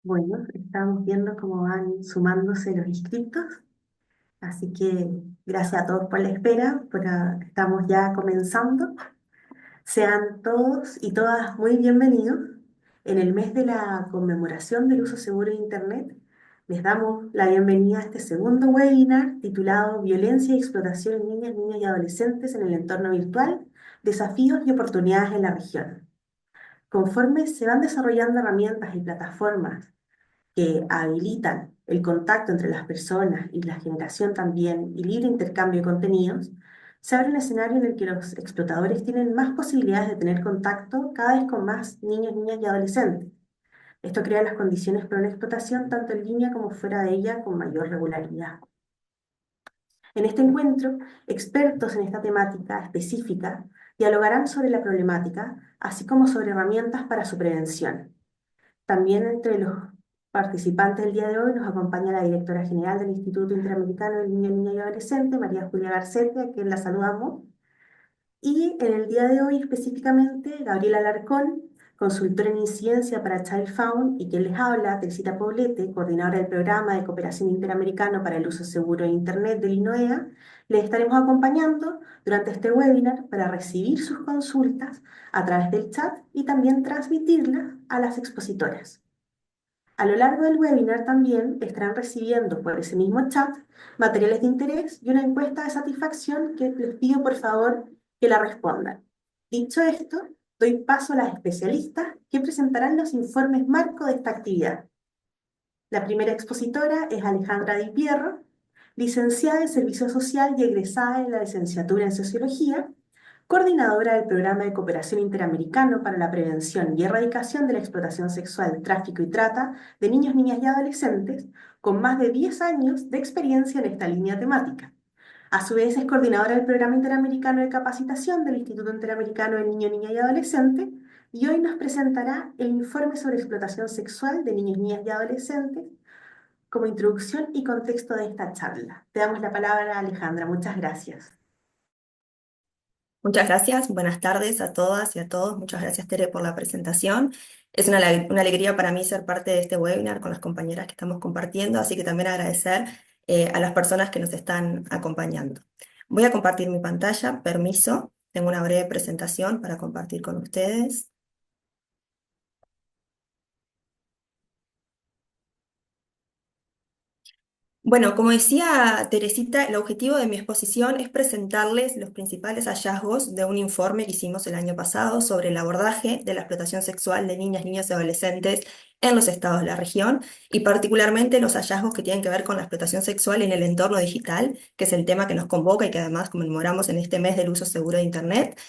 Bueno, estamos viendo cómo van sumándose los inscriptos, así que gracias a todos por la espera, estamos ya comenzando. Sean todos y todas muy bienvenidos. En el mes de la conmemoración del uso seguro de Internet, les damos la bienvenida a este segundo webinar titulado Violencia y explotación en niñas, niños y adolescentes en el entorno virtual, desafíos y oportunidades en la región. Conforme se van desarrollando herramientas y plataformas que habilitan el contacto entre las personas y la generación también y libre intercambio de contenidos, se abre un escenario en el que los explotadores tienen más posibilidades de tener contacto cada vez con más niños, niñas y adolescentes. Esto crea las condiciones para una explotación tanto en línea como fuera de ella con mayor regularidad. En este encuentro, expertos en esta temática específica dialogarán sobre la problemática, así como sobre herramientas para su prevención. También entre los participantes del día de hoy nos acompaña la directora general del Instituto Interamericano del Niño, Niña y Adolescente, María Julia Garcete, a quien la saludamos. Y en el día de hoy específicamente, Gabriela Alarcón, consultora en incidencia para Child Found, y quien les habla, Teresita Poblete, coordinadora del Programa de Cooperación Interamericano para el Uso Seguro de Internet del INOEA, les estaremos acompañando durante este webinar para recibir sus consultas a través del chat y también transmitirlas a las expositoras. A lo largo del webinar también estarán recibiendo por ese mismo chat materiales de interés y una encuesta de satisfacción que les pido por favor que la respondan. Dicho esto, doy paso a las especialistas que presentarán los informes marco de esta actividad. La primera expositora es Alejandra Di Pierro, licenciada en Servicio Social y egresada en la licenciatura en Sociología, coordinadora del Programa de Cooperación Interamericano para la Prevención y Erradicación de la Explotación Sexual, Tráfico y Trata de Niños, Niñas y Adolescentes, con más de 10 años de experiencia en esta línea temática. A su vez es coordinadora del Programa Interamericano de Capacitación del Instituto Interamericano de Niño, Niña y Adolescente, y hoy nos presentará el informe sobre explotación sexual de niños, niñas y adolescentes como introducción y contexto de esta charla. Te damos la palabra, Alejandra. Muchas gracias. Muchas gracias, buenas tardes a todas y a todos. Muchas gracias, Tere, por la presentación. Es una alegría para mí ser parte de este webinar con las compañeras que estamos compartiendo, así que también agradecer a las personas que nos están acompañando. Voy a compartir mi pantalla, permiso. Tengo una breve presentación para compartir con ustedes. Bueno, como decía Teresita, el objetivo de mi exposición es presentarles los principales hallazgos de un informe que hicimos el año pasado sobre el abordaje de la explotación sexual de niñas, niños y adolescentes en los estados de la región y particularmente los hallazgos que tienen que ver con la explotación sexual en el entorno digital, que es el tema que nos convoca y que además conmemoramos en este mes del uso seguro de Internet.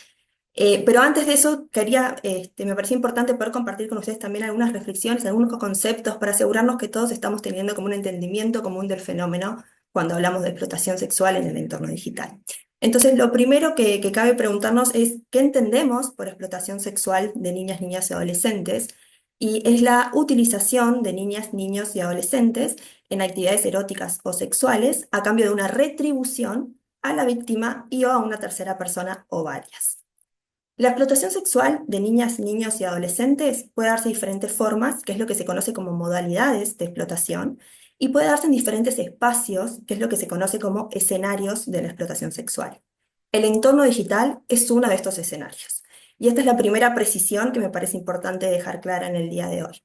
Pero antes de eso, me parecía importante poder compartir con ustedes también algunas reflexiones, algunos conceptos para asegurarnos que todos estamos teniendo como un entendimiento común del fenómeno cuando hablamos de explotación sexual en el entorno digital. Entonces, lo primero que cabe preguntarnos es qué entendemos por explotación sexual de niñas, niñas y adolescentes, y es la utilización de niñas, niños y adolescentes en actividades eróticas o sexuales a cambio de una retribución a la víctima y o a una tercera persona o varias. La explotación sexual de niñas, niños y adolescentes puede darse de diferentes formas, que es lo que se conoce como modalidades de explotación, y puede darse en diferentes espacios, que es lo que se conoce como escenarios de la explotación sexual. El entorno digital es uno de estos escenarios. Y esta es la primera precisión que me parece importante dejar clara en el día de hoy.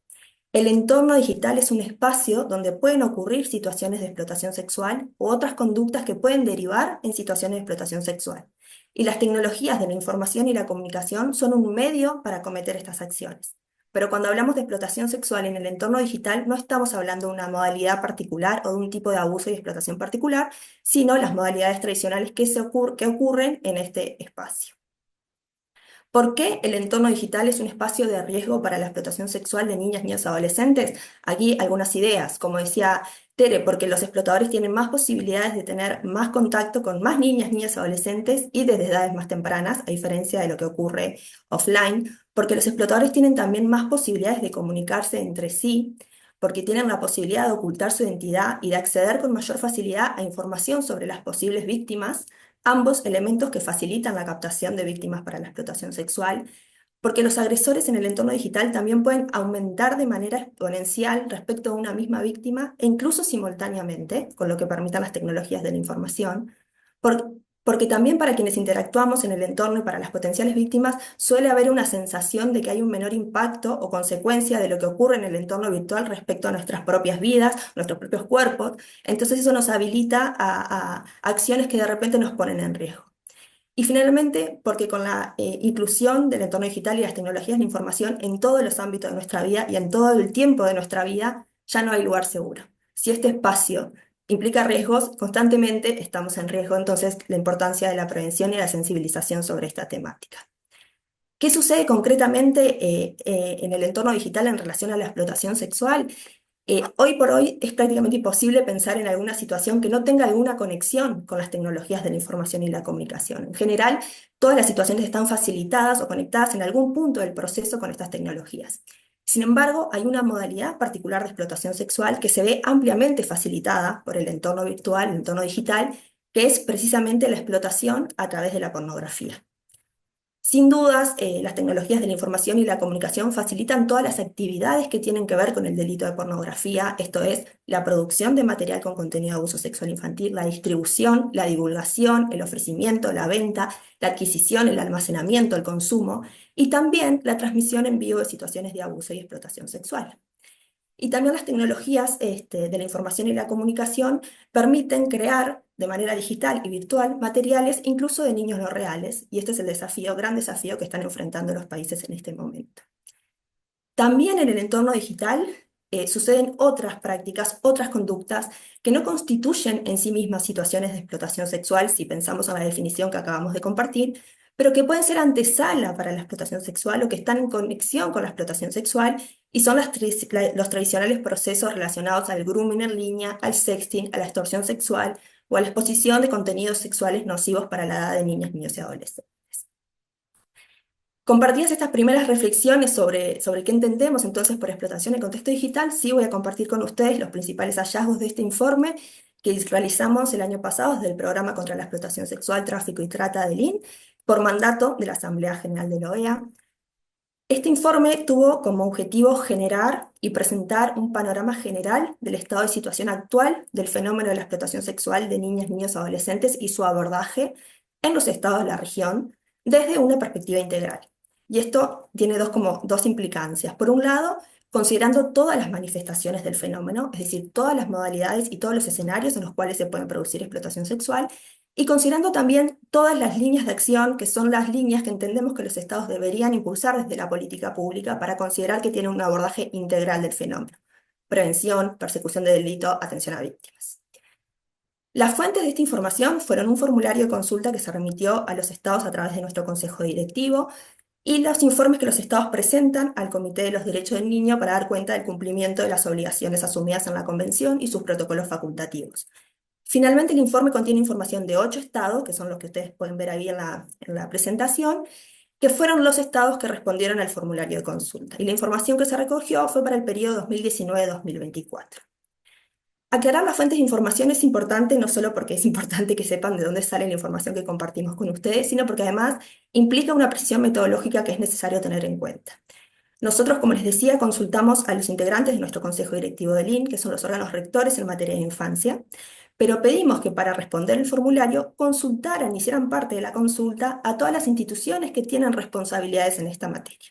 El entorno digital es un espacio donde pueden ocurrir situaciones de explotación sexual u otras conductas que pueden derivar en situaciones de explotación sexual. Y las tecnologías de la información y la comunicación son un medio para cometer estas acciones. Pero cuando hablamos de explotación sexual en el entorno digital, no estamos hablando de una modalidad particular o de un tipo de abuso y explotación particular, sino las modalidades tradicionales que ocurren en este espacio. ¿Por qué el entorno digital es un espacio de riesgo para la explotación sexual de niñas, niños y adolescentes? Aquí algunas ideas, como decía Tere, porque los explotadores tienen más posibilidades de tener más contacto con más niñas, niños y adolescentes y desde edades más tempranas, a diferencia de lo que ocurre offline, porque los explotadores tienen también más posibilidades de comunicarse entre sí, porque tienen la posibilidad de ocultar su identidad y de acceder con mayor facilidad a información sobre las posibles víctimas, ambos elementos que facilitan la captación de víctimas para la explotación sexual, porque los agresores en el entorno digital también pueden aumentar de manera exponencial respecto a una misma víctima e incluso simultáneamente, con lo que permitan las tecnologías de la información, porque también para quienes interactuamos en el entorno y para las potenciales víctimas suele haber una sensación de que hay un menor impacto o consecuencia de lo que ocurre en el entorno virtual respecto a nuestras propias vidas, nuestros propios cuerpos. Entonces eso nos habilita a acciones que de repente nos ponen en riesgo. Y finalmente, porque con la inclusión del entorno digital y las tecnologías de información en todos los ámbitos de nuestra vida y en todo el tiempo de nuestra vida, ya no hay lugar seguro. Si este espacio implica riesgos, constantemente estamos en riesgo, entonces la importancia de la prevención y la sensibilización sobre esta temática. ¿Qué sucede concretamente en el entorno digital en relación a la explotación sexual? Hoy por hoy es prácticamente imposible pensar en alguna situación que no tenga alguna conexión con las tecnologías de la información y la comunicación. En general, todas las situaciones están facilitadas o conectadas en algún punto del proceso con estas tecnologías. Sin embargo, hay una modalidad particular de explotación sexual que se ve ampliamente facilitada por el entorno virtual, el entorno digital, que es precisamente la explotación a través de la pornografía. Sin dudas, las tecnologías de la información y la comunicación facilitan todas las actividades que tienen que ver con el delito de pornografía, esto es, la producción de material con contenido de abuso sexual infantil, la distribución, la divulgación, el ofrecimiento, la venta, la adquisición, el almacenamiento, el consumo y también la transmisión en vivo de situaciones de abuso y explotación sexual. Y también las tecnologías de la información y la comunicación permiten crear de manera digital y virtual materiales incluso de niños no reales. Y este es el desafío, gran desafío que están enfrentando los países en este momento. También en el entorno digital suceden otras prácticas, otras conductas que no constituyen en sí mismas situaciones de explotación sexual, si pensamos en la definición que acabamos de compartir, pero que pueden ser antesala para la explotación sexual o que están en conexión con la explotación sexual y son los tradicionales procesos relacionados al grooming en línea, al sexting, a la extorsión sexual o a la exposición de contenidos sexuales nocivos para la edad de niñas, niños y adolescentes. Compartidas estas primeras reflexiones sobre qué entendemos entonces por explotación en contexto digital, sí voy a compartir con ustedes los principales hallazgos de este informe que realizamos el año pasado desde el Programa contra la Explotación Sexual, Tráfico y Trata del IN, por mandato de la Asamblea General de la OEA. Este informe tuvo como objetivo generar y presentar un panorama general del estado de situación actual del fenómeno de la explotación sexual de niñas, niños y adolescentes y su abordaje en los estados de la región desde una perspectiva integral. Y esto tiene dos implicancias. Por un lado, considerando todas las manifestaciones del fenómeno, es decir, todas las modalidades y todos los escenarios en los cuales se puede producir explotación sexual, y considerando también todas las líneas de acción, que son las líneas que entendemos que los estados deberían impulsar desde la política pública para considerar que tienen un abordaje integral del fenómeno. Prevención, persecución de delito, atención a víctimas. Las fuentes de esta información fueron un formulario de consulta que se remitió a los estados a través de nuestro consejo directivo y los informes que los estados presentan al Comité de los Derechos del Niño para dar cuenta del cumplimiento de las obligaciones asumidas en la Convención y sus protocolos facultativos. Finalmente, el informe contiene información de 8 estados, que son los que ustedes pueden ver ahí en la presentación, que fueron los estados que respondieron al formulario de consulta. Y la información que se recogió fue para el periodo 2019-2024. Aclarar las fuentes de información es importante no solo porque es importante que sepan de dónde sale la información que compartimos con ustedes, sino porque además implica una precisión metodológica que es necesario tener en cuenta. Nosotros, como les decía, consultamos a los integrantes de nuestro Consejo Directivo del IN, que son los órganos rectores en materia de infancia, pero pedimos que para responder el formulario consultaran, hicieran parte de la consulta a todas las instituciones que tienen responsabilidades en esta materia.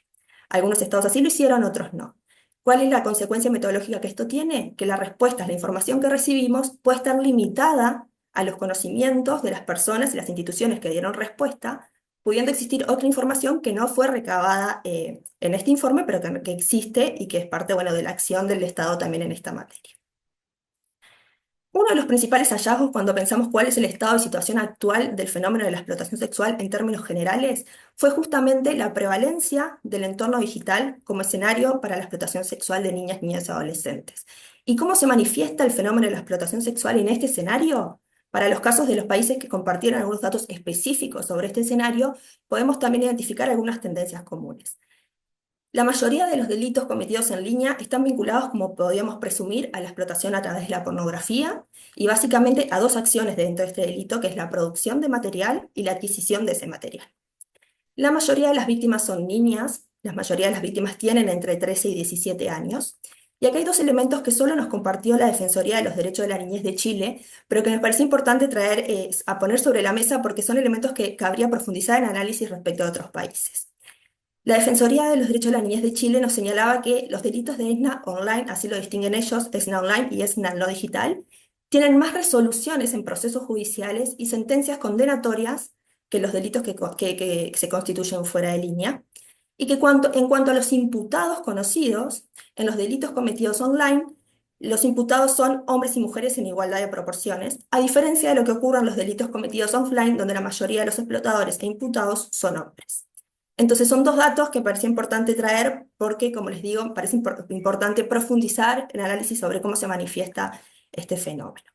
Algunos estados así lo hicieron, otros no. ¿Cuál es la consecuencia metodológica que esto tiene? Que la respuesta, la información que recibimos, puede estar limitada a los conocimientos de las personas y las instituciones que dieron respuesta, pudiendo existir otra información que no fue recabada en este informe, pero que existe y que es parte, bueno, de la acción del Estado también en esta materia. Uno de los principales hallazgos cuando pensamos cuál es el estado de situación actual del fenómeno de la explotación sexual en términos generales fue justamente la prevalencia del entorno digital como escenario para la explotación sexual de niñas, niños y adolescentes. ¿Y cómo se manifiesta el fenómeno de la explotación sexual en este escenario? Para los casos de los países que compartieron algunos datos específicos sobre este escenario, podemos también identificar algunas tendencias comunes. La mayoría de los delitos cometidos en línea están vinculados, como podríamos presumir, a la explotación a través de la pornografía y básicamente a dos acciones dentro de este delito, que es la producción de material y la adquisición de ese material. La mayoría de las víctimas son niñas, la mayoría de las víctimas tienen entre 13 y 17 años. Y acá hay dos elementos que solo nos compartió la Defensoría de los Derechos de la Niñez de Chile, pero que me parece importante traer a poner sobre la mesa porque son elementos que cabría profundizar en análisis respecto a otros países. La Defensoría de los Derechos de la Niñez de Chile nos señalaba que los delitos de ESNA online, así lo distinguen ellos, ESNA online y ESNA no digital, tienen más resoluciones en procesos judiciales y sentencias condenatorias que los delitos que se constituyen fuera de línea, y que en cuanto a los imputados conocidos, en los delitos cometidos online, los imputados son hombres y mujeres en igualdad de proporciones, a diferencia de lo que ocurre en los delitos cometidos offline, donde la mayoría de los explotadores e imputados son hombres. Entonces son dos datos que parece importante traer porque, como les digo, parece importante profundizar en análisis sobre cómo se manifiesta este fenómeno.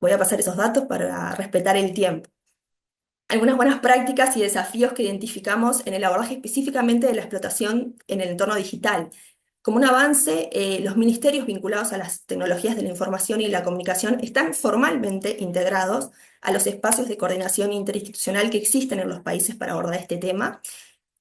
Voy a pasar esos datos para respetar el tiempo. Algunas buenas prácticas y desafíos que identificamos en el abordaje específicamente de la explotación en el entorno digital. Como un avance, los ministerios vinculados a las tecnologías de la información y la comunicación están formalmente integrados a los espacios de coordinación interinstitucional que existen en los países para abordar este tema.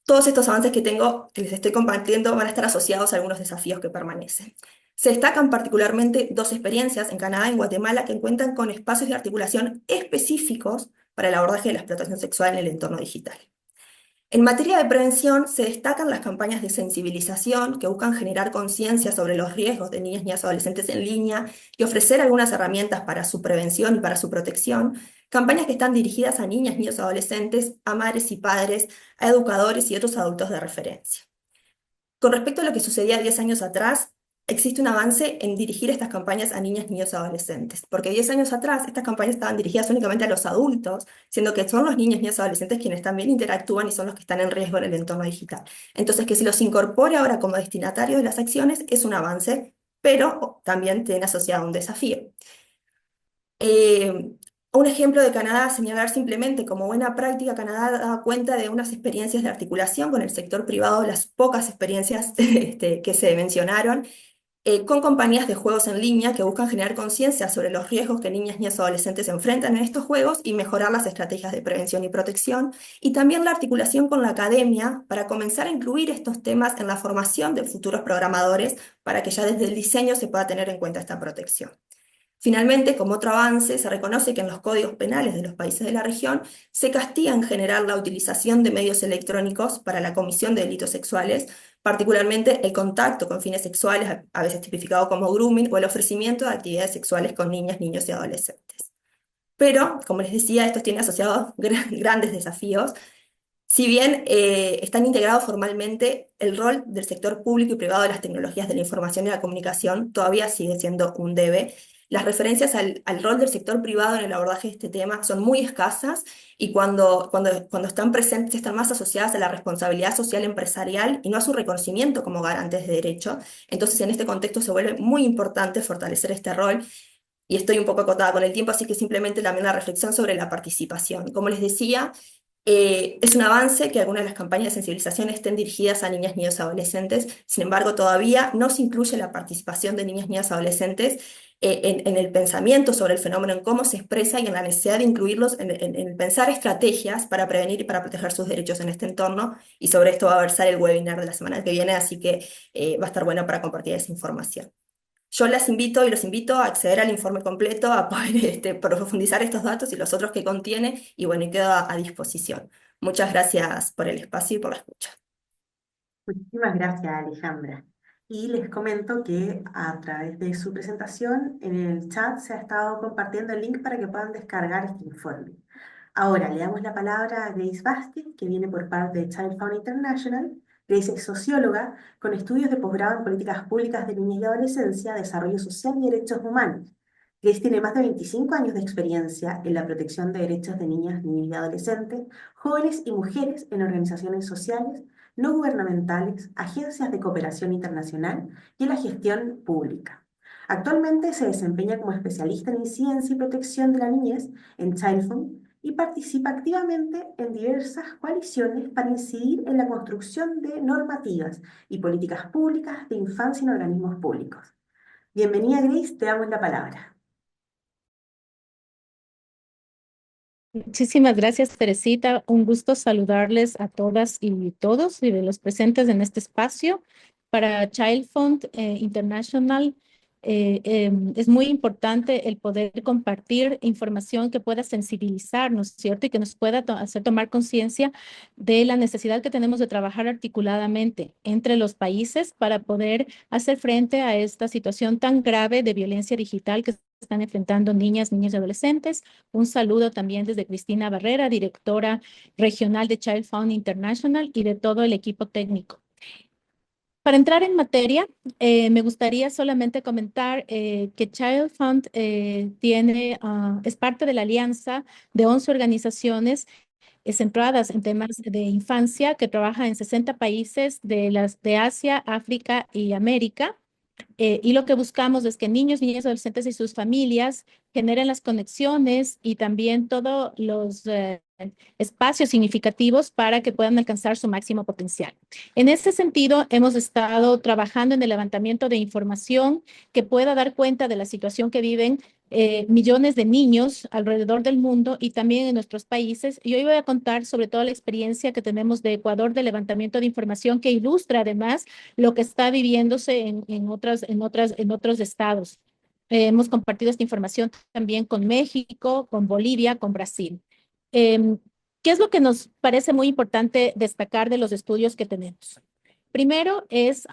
Todos estos avances que tengo, que les estoy compartiendo, van a estar asociados a algunos desafíos que permanecen. Se destacan particularmente dos experiencias en Canadá y en Guatemala que cuentan con espacios de articulación específicos para el abordaje de la explotación sexual en el entorno digital. En materia de prevención, se destacan las campañas de sensibilización que buscan generar conciencia sobre los riesgos de niñas, niñas y adolescentes en línea y ofrecer algunas herramientas para su prevención y para su protección. Campañas que están dirigidas a niñas, niños y adolescentes, a madres y padres, a educadores y otros adultos de referencia. Con respecto a lo que sucedía 10 años atrás, existe un avance en dirigir estas campañas a niñas, niños y adolescentes, porque 10 años atrás estas campañas estaban dirigidas únicamente a los adultos, siendo que son los niños, niñas y adolescentes quienes también interactúan y son los que están en riesgo en el entorno digital. Entonces, que se los incorpore ahora como destinatarios de las acciones es un avance, pero también tiene asociado un desafío. Un ejemplo de Canadá, señalar simplemente como buena práctica, Canadá da cuenta de unas experiencias de articulación con el sector privado, las pocas experiencias que se mencionaron, con compañías de juegos en línea que buscan generar conciencia sobre los riesgos que niñas, niños y adolescentes se enfrentan en estos juegos y mejorar las estrategias de prevención y protección, y también la articulación con la academia para comenzar a incluir estos temas en la formación de futuros programadores para que ya desde el diseño se pueda tener en cuenta esta protección. Finalmente, como otro avance, se reconoce que en los códigos penales de los países de la región se castiga en general la utilización de medios electrónicos para la comisión de delitos sexuales, particularmente el contacto con fines sexuales, a veces tipificado como grooming, o el ofrecimiento de actividades sexuales con niñas, niños y adolescentes. Pero, como les decía, esto tiene asociados grandes desafíos. Si bien están integrados formalmente, el rol del sector público y privado de las tecnologías de la información y la comunicación todavía sigue siendo un debe. Las referencias al rol del sector privado en el abordaje de este tema son muy escasas y cuando están presentes están más asociadas a la responsabilidad social empresarial y no a su reconocimiento como garantes de derecho. Entonces, en este contexto se vuelve muy importante fortalecer este rol. Y estoy un poco acotada con el tiempo, así que simplemente también la reflexión sobre la participación. Como les decía, es un avance que algunas de las campañas de sensibilización estén dirigidas a niñas, niños y adolescentes. Sin embargo, todavía no se incluye la participación de niñas, niñas y adolescentes en el pensamiento sobre el fenómeno, en cómo se expresa y en la necesidad de incluirlos en pensar estrategias para prevenir y para proteger sus derechos en este entorno. Y sobre esto va a versar el webinar de la semana que viene, así que va a estar bueno para compartir esa información. Yo las invito y los invito a acceder al informe completo, a poder profundizar estos datos y los otros que contiene, y bueno, y quedo a disposición. Muchas gracias por el espacio y por la escucha. Muchísimas gracias, Alejandra. Y les comento que a través de su presentación en el chat se ha estado compartiendo el link para que puedan descargar este informe. Ahora le damos la palabra a Grace Vázquez, que viene por parte de Child Fund International. Grace es socióloga con estudios de posgrado en políticas públicas de niñez y adolescencia, desarrollo social y derechos humanos. Grace tiene más de 25 años de experiencia en la protección de derechos de niñas, niños y adolescentes, jóvenes y mujeres en organizaciones sociales no gubernamentales, agencias de cooperación internacional y en la gestión pública. Actualmente se desempeña como especialista en incidencia y protección de la niñez en Child Fund y participa activamente en diversas coaliciones para incidir en la construcción de normativas y políticas públicas de infancia en organismos públicos. Bienvenida, Grace, te damos la palabra. Muchísimas gracias, Teresita. Un gusto saludarles a todas y todos y de los presentes en este espacio. Para Child Fund International es muy importante el poder compartir información que pueda sensibilizar, ¿no es cierto? Y que nos pueda hacer tomar conciencia de la necesidad que tenemos de trabajar articuladamente entre los países para poder hacer frente a esta situación tan grave de violencia digital que están enfrentando niñas, niños y adolescentes. Un saludo también desde Cristina Barrera, directora regional de Child Fund International y de todo el equipo técnico. Para entrar en materia, me gustaría solamente comentar que Child Fund es parte de la alianza de 11 organizaciones centradas en temas de infancia que trabaja en 60 países de Asia, África y América. Y lo que buscamos es que niños, niñas, adolescentes y sus familias generen las conexiones y también todos los espacios significativos para que puedan alcanzar su máximo potencial. En ese sentido, hemos estado trabajando en el levantamiento de información que pueda dar cuenta de la situación que viven millones de niños alrededor del mundo y también en nuestros países. Y hoy voy a contar sobre toda la experiencia que tenemos de Ecuador de levantamiento de información que ilustra además lo que está viviéndose en otros estados. Hemos compartido esta información también con México, con Bolivia, con Brasil. Em, ¿Qué es lo que nos parece muy importante destacar de los estudios que tenemos? Primero es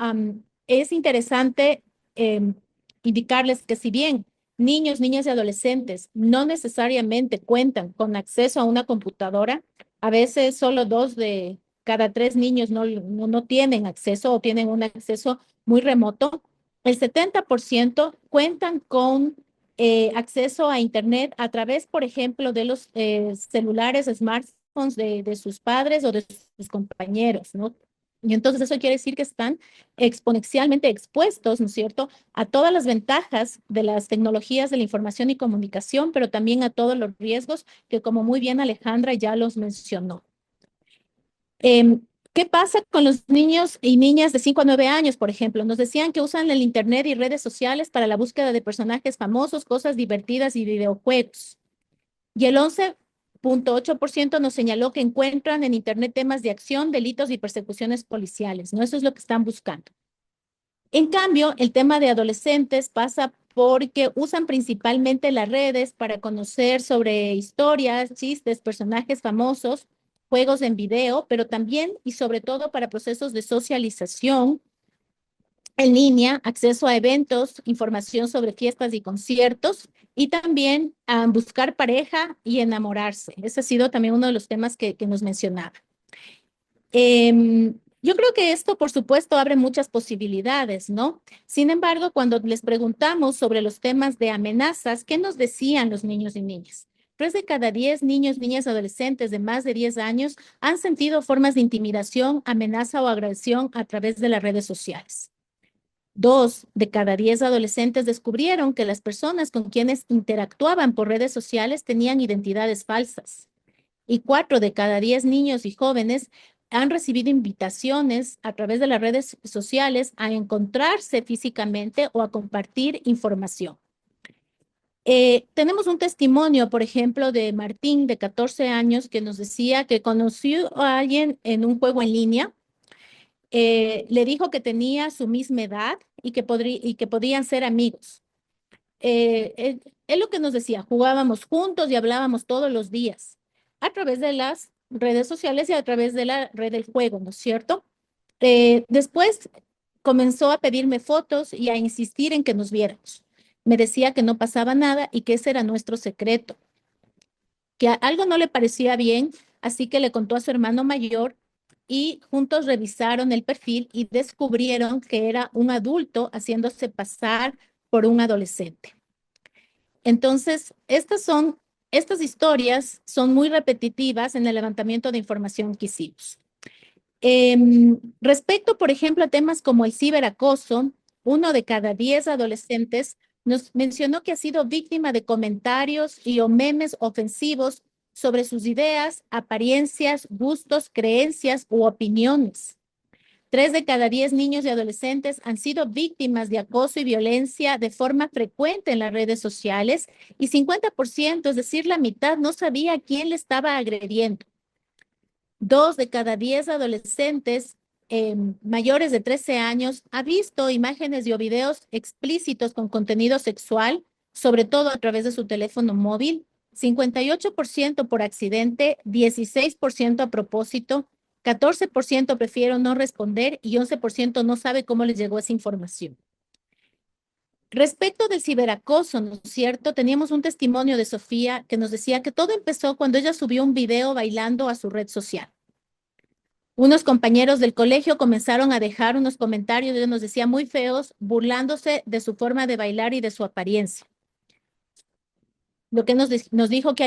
interesante em, indicarles que si bien niños, niñas y adolescentes no necesariamente cuentan con acceso a una computadora, a veces solo 2 de cada 3 niños no tienen acceso o tienen un acceso muy remoto. El 70% cuentan con acceso a Internet a través, por ejemplo, de los celulares, smartphones de sus padres o de sus compañeros, ¿no? Y entonces eso quiere decir que están exponencialmente expuestos, ¿no es cierto?, a todas las ventajas de las tecnologías de la información y comunicación, pero también a todos los riesgos que, como muy bien Alejandra ya los mencionó. ¿Qué pasa con los niños y niñas de 5 a 9 años, por ejemplo? Nos decían que usan el Internet y redes sociales para la búsqueda de personajes famosos, cosas divertidas y videojuegos. Y el 11,8% nos señaló que encuentran en Internet temas de acción, delitos y persecuciones policiales, ¿no? Eso es lo que están buscando. En cambio, el tema de adolescentes pasa porque usan principalmente las redes para conocer sobre historias, chistes, personajes famosos, juegos en video, pero también y sobre todo para procesos de socialización en línea, acceso a eventos, información sobre fiestas y conciertos, y también a buscar pareja y enamorarse. Ese ha sido también uno de los temas que nos mencionaba. Yo creo que esto, por supuesto, abre muchas posibilidades, ¿no? Sin embargo, cuando les preguntamos sobre los temas de amenazas, ¿qué nos decían los niños y niñas? 3 de cada 10 niños, niñas, adolescentes de más de 10 años han sentido formas de intimidación, amenaza o agresión a través de las redes sociales. 2 de cada 10 adolescentes descubrieron que las personas con quienes interactuaban por redes sociales tenían identidades falsas. Y 4 de cada 10 niños y jóvenes han recibido invitaciones a través de las redes sociales a encontrarse físicamente o a compartir información. Tenemos un testimonio, por ejemplo, de Martín, de 14 años, que nos decía que conoció a alguien en un juego en línea. Le dijo que tenía su misma edad y que podían ser amigos. Él lo que nos decía, jugábamos juntos y hablábamos todos los días a través de las redes sociales y a través de la red del juego, ¿no es cierto? Después comenzó a pedirme fotos y a insistir en que nos viéramos. Me decía que no pasaba nada y que ese era nuestro secreto, que algo no le parecía bien, así que le contó a su hermano mayor y juntos revisaron el perfil y descubrieron que era un adulto haciéndose pasar por un adolescente. Entonces, estas historias son muy repetitivas en el levantamiento de información que hicimos. Respecto, por ejemplo, a temas como el ciberacoso, 1 de cada 10 adolescentes nos mencionó que ha sido víctima de comentarios y o memes ofensivos sobre sus ideas, apariencias, gustos, creencias u opiniones. 3 de cada 10 niños y adolescentes han sido víctimas de acoso y violencia de forma frecuente en las redes sociales y 50%, es decir, la mitad, no sabía quién le estaba agrediendo. 2 de cada 10 adolescentes mayores de 13 años ha visto imágenes y o videos explícitos con contenido sexual, sobre todo a través de su teléfono móvil, 58% por accidente, 16% a propósito, 14% prefieren no responder y 11% no sabe cómo les llegó esa información. Respecto del ciberacoso, ¿no es cierto? Teníamos un testimonio de Sofía que nos decía que todo empezó cuando ella subió un video bailando a su red social. Unos compañeros del colegio comenzaron a dejar unos comentarios, ella nos decía muy feos, burlándose de su forma de bailar y de su apariencia. Lo que nos dijo que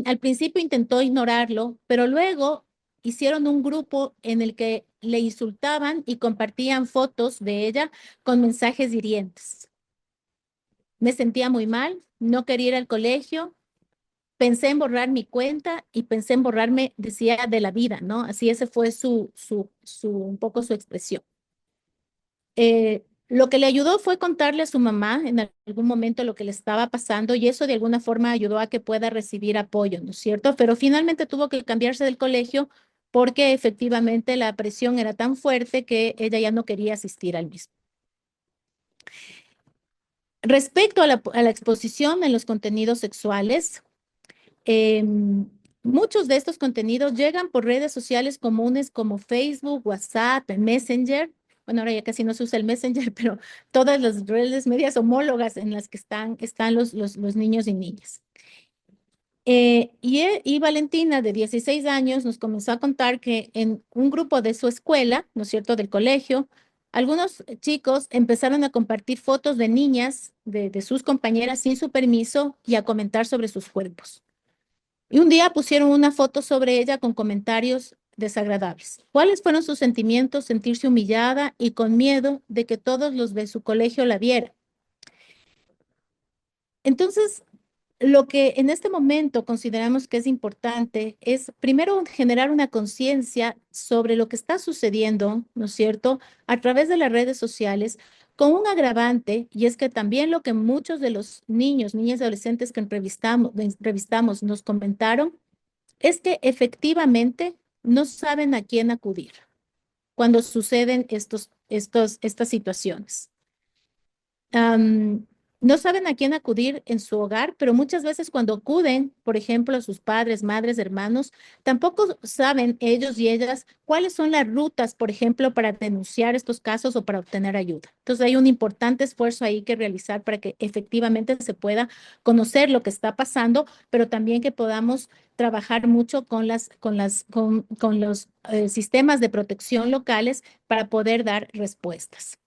al principio intentó ignorarlo, pero luego hicieron un grupo en el que le insultaban y compartían fotos de ella con mensajes hirientes. Me sentía muy mal, no quería ir al colegio, pensé en borrar mi cuenta y pensé en borrarme, decía, de la vida, ¿no? Así ese fue un poco su expresión. Lo que le ayudó fue contarle a su mamá en algún momento lo que le estaba pasando y eso de alguna forma ayudó a que pueda recibir apoyo, ¿no es cierto? Pero finalmente tuvo que cambiarse del colegio porque efectivamente la presión era tan fuerte que ella ya no quería asistir al mismo. Respecto a la exposición en los contenidos sexuales, muchos de estos contenidos llegan por redes sociales comunes como Facebook, WhatsApp, Messenger. Bueno, ahora ya casi no se usa el Messenger, pero todas las redes medias homólogas en las que están los niños y niñas. Y Valentina, de 16 años, nos comenzó a contar que en un grupo de su escuela, ¿no es cierto?, del colegio, algunos chicos empezaron a compartir fotos de niñas, de sus compañeras sin su permiso y a comentar sobre sus cuerpos. Y un día pusieron una foto sobre ella con comentarios desagradables. ¿Cuáles fueron sus sentimientos? Sentirse humillada y con miedo de que todos los de su colegio la vieran. Entonces, lo que en este momento consideramos que es importante es primero generar una conciencia sobre lo que está sucediendo, ¿no es cierto?, a través de las redes sociales, con un agravante, y es que también lo que muchos de los niños, niñas y adolescentes que entrevistamos nos comentaron, es que efectivamente no saben a quién acudir cuando suceden estas situaciones. Am, no saben a quién acudir en su hogar, pero muchas veces cuando acuden, por ejemplo, a sus padres, madres, hermanos, tampoco saben ellos y ellas cuáles son las rutas, por ejemplo, para denunciar estos casos o para obtener ayuda. Entonces hay un importante esfuerzo ahí que realizar para que efectivamente se pueda conocer lo que está pasando, pero también que podamos trabajar mucho con los sistemas de protección locales para poder dar respuestas.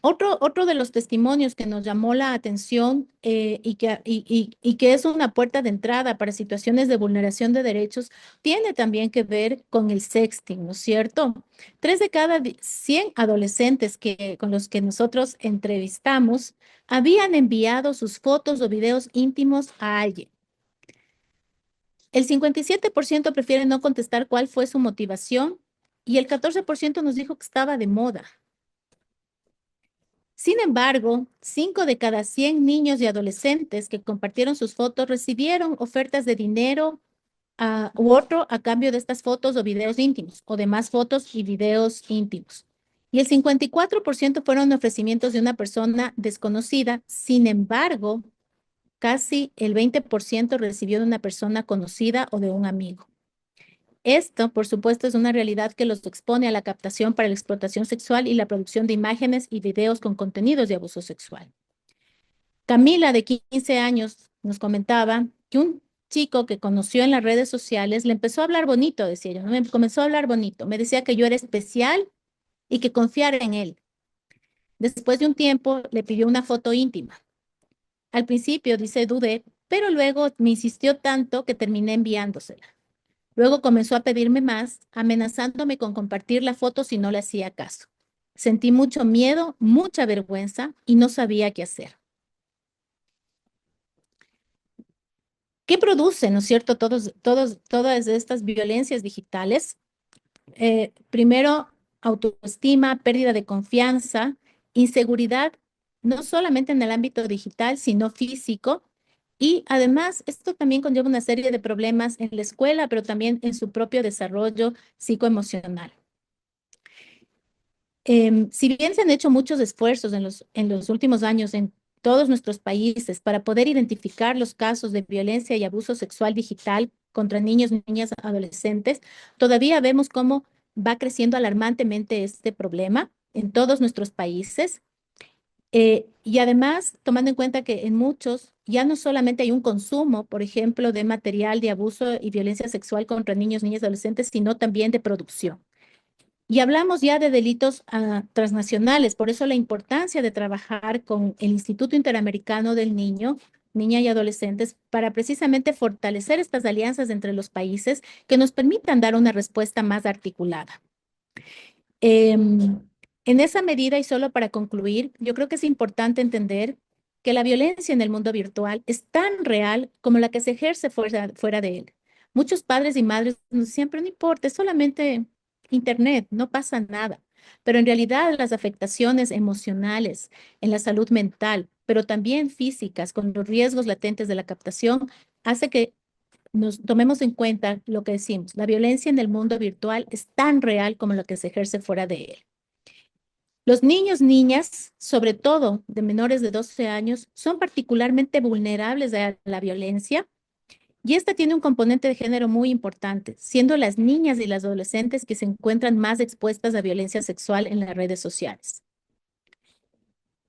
Otro de los testimonios que nos llamó la atención y que es una puerta de entrada para situaciones de vulneración de derechos tiene también que ver con el sexting, ¿no es cierto? 3 de cada 100 adolescentes con los que nosotros entrevistamos habían enviado sus fotos o videos íntimos a alguien. El 57% prefiere no contestar cuál fue su motivación y el 14% nos dijo que estaba de moda. Sin embargo, 5 de cada 100 niños y adolescentes que compartieron sus fotos recibieron ofertas de dinero u otro a cambio de estas fotos o videos íntimos, o de más fotos y videos íntimos. Y el 54% fueron ofrecimientos de una persona desconocida. Sin embargo, casi el 20% recibió de una persona conocida o de un amigo. Esto, por supuesto, es una realidad que los expone a la captación para la explotación sexual y la producción de imágenes y videos con contenidos de abuso sexual. Camila, de 15 años, nos comentaba que un chico que conoció en las redes sociales le empezó a hablar bonito, decía ella, ¿no? Me comenzó a hablar bonito, me decía que yo era especial y que confiara en él. Después de un tiempo le pidió una foto íntima. Al principio, dice, dudé, pero luego me insistió tanto que terminé enviándosela. Luego comenzó a pedirme más, amenazándome con compartir la foto si no le hacía caso. Sentí mucho miedo, mucha vergüenza y no sabía qué hacer. ¿Qué produce, no es cierto, todas estas violencias digitales? Primero, autoestima, pérdida de confianza, inseguridad, no solamente en el ámbito digital, sino físico. Y además, esto también conlleva una serie de problemas en la escuela, pero también en su propio desarrollo psicoemocional. Si bien se han hecho muchos esfuerzos en los últimos años en todos nuestros países para poder identificar los casos de violencia y abuso sexual digital contra niños, niñas, adolescentes, todavía vemos cómo va creciendo alarmantemente este problema en todos nuestros países. Y además, tomando en cuenta que en muchos ya no solamente hay un consumo, por ejemplo, de material de abuso y violencia sexual contra niños, niñas, adolescentes, sino también de producción. Y hablamos ya de delitos transnacionales, por eso la importancia de trabajar con el Instituto Interamericano del Niño, Niña y Adolescentes para precisamente fortalecer estas alianzas entre los países que nos permitan dar una respuesta más articulada. En esa medida, y solo para concluir, yo creo que es importante entender que la violencia en el mundo virtual es tan real como la que se ejerce fuera de él. Muchos padres y madres siempre no importa, es solamente internet, no pasa nada. Pero en realidad las afectaciones emocionales en la salud mental, pero también físicas, con los riesgos latentes de la captación, hace que nos tomemos en cuenta lo que decimos. La violencia en el mundo virtual es tan real como la que se ejerce fuera de él. Los niños, niñas, sobre todo de menores de 12 años, son particularmente vulnerables a la violencia y esta tiene un componente de género muy importante, siendo las niñas y las adolescentes que se encuentran más expuestas a violencia sexual en las redes sociales.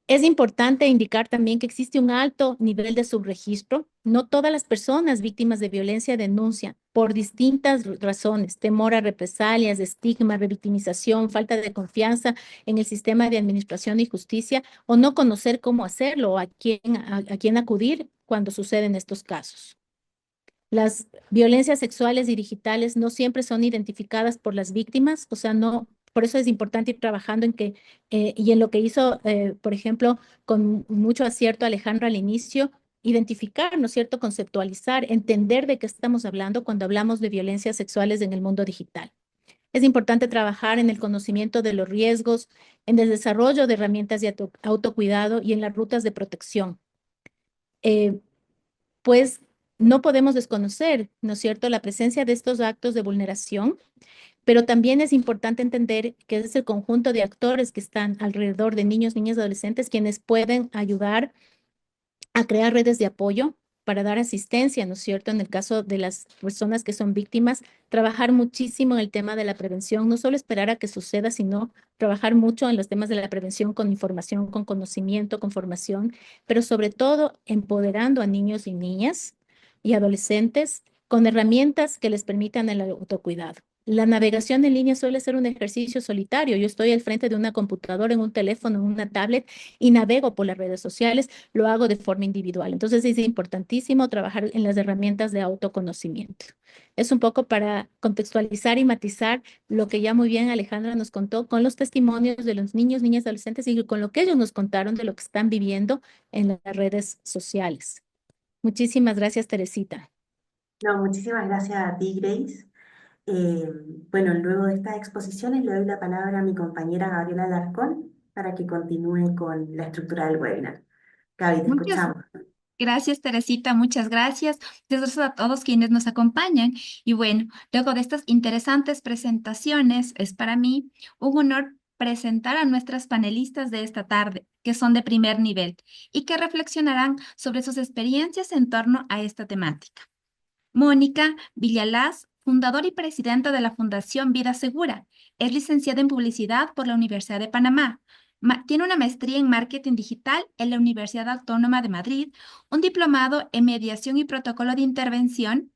Es importante indicar también que existe un alto nivel de subregistro. No todas las personas víctimas de violencia denuncian por distintas razones: temor a represalias, estigma, revictimización, falta de confianza en el sistema de administración y justicia o no conocer cómo hacerlo o a quién acudir cuando suceden estos casos. Las violencias sexuales y digitales no siempre son identificadas por las víctimas, o sea, no, por eso es importante ir trabajando en que, y en lo que hizo, por ejemplo, con mucho acierto Alejandra al inicio, identificar, ¿no es cierto?, conceptualizar, entender de qué estamos hablando cuando hablamos de violencias sexuales en el mundo digital. Es importante trabajar en el conocimiento de los riesgos, en el desarrollo de herramientas de autocuidado y en las rutas de protección. Eh, pues no podemos desconocer, ¿no es cierto?, la presencia de estos actos de vulneración, pero también es importante entender que es el conjunto de actores que están alrededor de niños, niñas y adolescentes quienes pueden ayudar a crear redes de apoyo para dar asistencia, ¿no es cierto? En el caso de las personas que son víctimas, trabajar muchísimo en el tema de la prevención, no solo esperar a que suceda, sino trabajar mucho en los temas de la prevención con información, con conocimiento, con formación, pero sobre todo empoderando a niños y niñas y adolescentes con herramientas que les permitan el autocuidado. La navegación en línea suele ser un ejercicio solitario. Yo estoy al frente de una computadora, en un teléfono, en una tablet y navego por las redes sociales, lo hago de forma individual. Entonces es importantísimo trabajar en las herramientas de autoconocimiento. Es un poco para contextualizar y matizar lo que ya muy bien Alejandra nos contó con los testimonios de los niños, niñas, adolescentes y con lo que ellos nos contaron de lo que están viviendo en las redes sociales. Muchísimas gracias, Teresita. No, muchísimas gracias a ti, Grace. Eh, bueno, luego de estas exposiciones le doy la palabra a mi compañera Gabriela Alarcón para que continúe con la estructura del webinar. Gaby, te Muchas escuchamos. gracias, Teresita, muchas gracias. Gracias a todos quienes nos acompañan. Y bueno, luego de estas interesantes presentaciones, es para mí un honor presentar a nuestras panelistas de esta tarde, que son de primer nivel y que reflexionarán sobre sus experiencias en torno a esta temática. Mónica Villalaz, fundadora y presidenta de la Fundación Vida Segura, es licenciada en Publicidad por la Universidad de Panamá. Tiene una maestría en Marketing Digital en la Universidad Autónoma de Madrid, un diplomado en Mediación y Protocolo de Intervención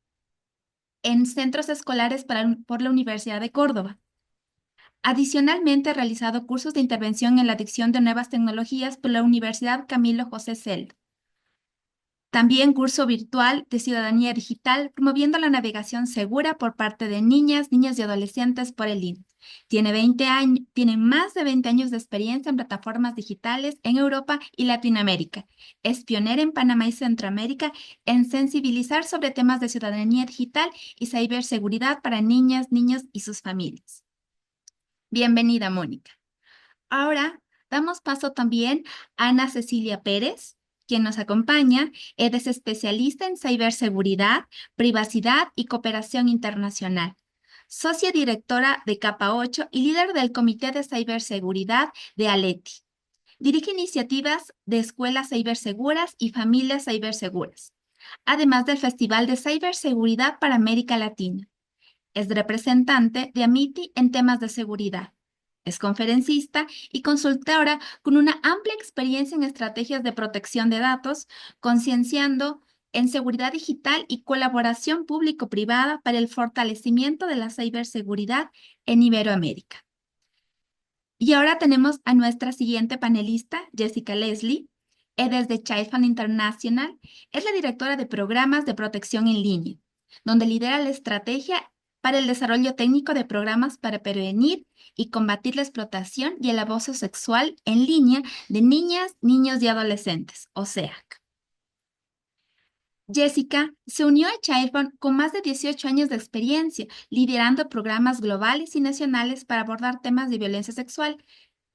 en Centros Escolares por la Universidad de Córdoba. Adicionalmente, ha realizado cursos de intervención en la adicción de nuevas tecnologías por la Universidad Camilo José Cela. También curso virtual de ciudadanía digital, promoviendo la navegación segura por parte de niñas, niños y adolescentes por el INE. Tiene más de 20 años de experiencia en plataformas digitales en Europa y Latinoamérica. Es pionera en Panamá y Centroamérica en sensibilizar sobre temas de ciudadanía digital y ciberseguridad para niñas, niños y sus familias. Bienvenida, Mónica. Ahora damos paso también a Ana Cecilia Pérez, quien nos acompaña. Ella es especialista en ciberseguridad, privacidad y cooperación internacional. Socia directora de Capa 8 y líder del Comité de Ciberseguridad de Aleti. Dirige iniciativas de escuelas ciberseguras y familias ciberseguras, además del Festival de Ciberseguridad para América Latina. Es representante de Amity en temas de seguridad. Es conferencista y consultora con una amplia experiencia en estrategias de protección de datos, concienciando en seguridad digital y colaboración público-privada para el fortalecimiento de la ciberseguridad en Iberoamérica. Y ahora tenemos a nuestra siguiente panelista, Jessica Leslie. Desde Child Fund International, es la directora de programas de protección en línea, donde lidera la estrategia para el desarrollo técnico de programas para prevenir y combatir la explotación y el abuso sexual en línea de niñas, niños y adolescentes, o SEAC. Jessica se unió a Child Fund con más de 18 años de experiencia, liderando programas globales y nacionales para abordar temas de violencia sexual,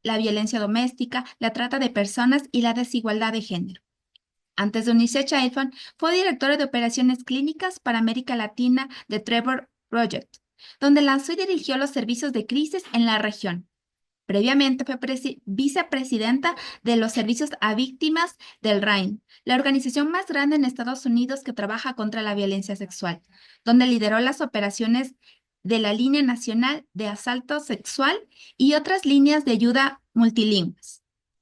la violencia doméstica, la trata de personas y la desigualdad de género. Antes de unirse a Child Fund, fue directora de operaciones clínicas para América Latina de Trevor Project, donde lanzó y dirigió los servicios de crisis en la región. Previamente fue vicepresidenta de los servicios a víctimas del RAIN, la organización más grande en Estados Unidos que trabaja contra la violencia sexual, donde lideró las operaciones de la Línea Nacional de Asalto Sexual y otras líneas de ayuda multilingües.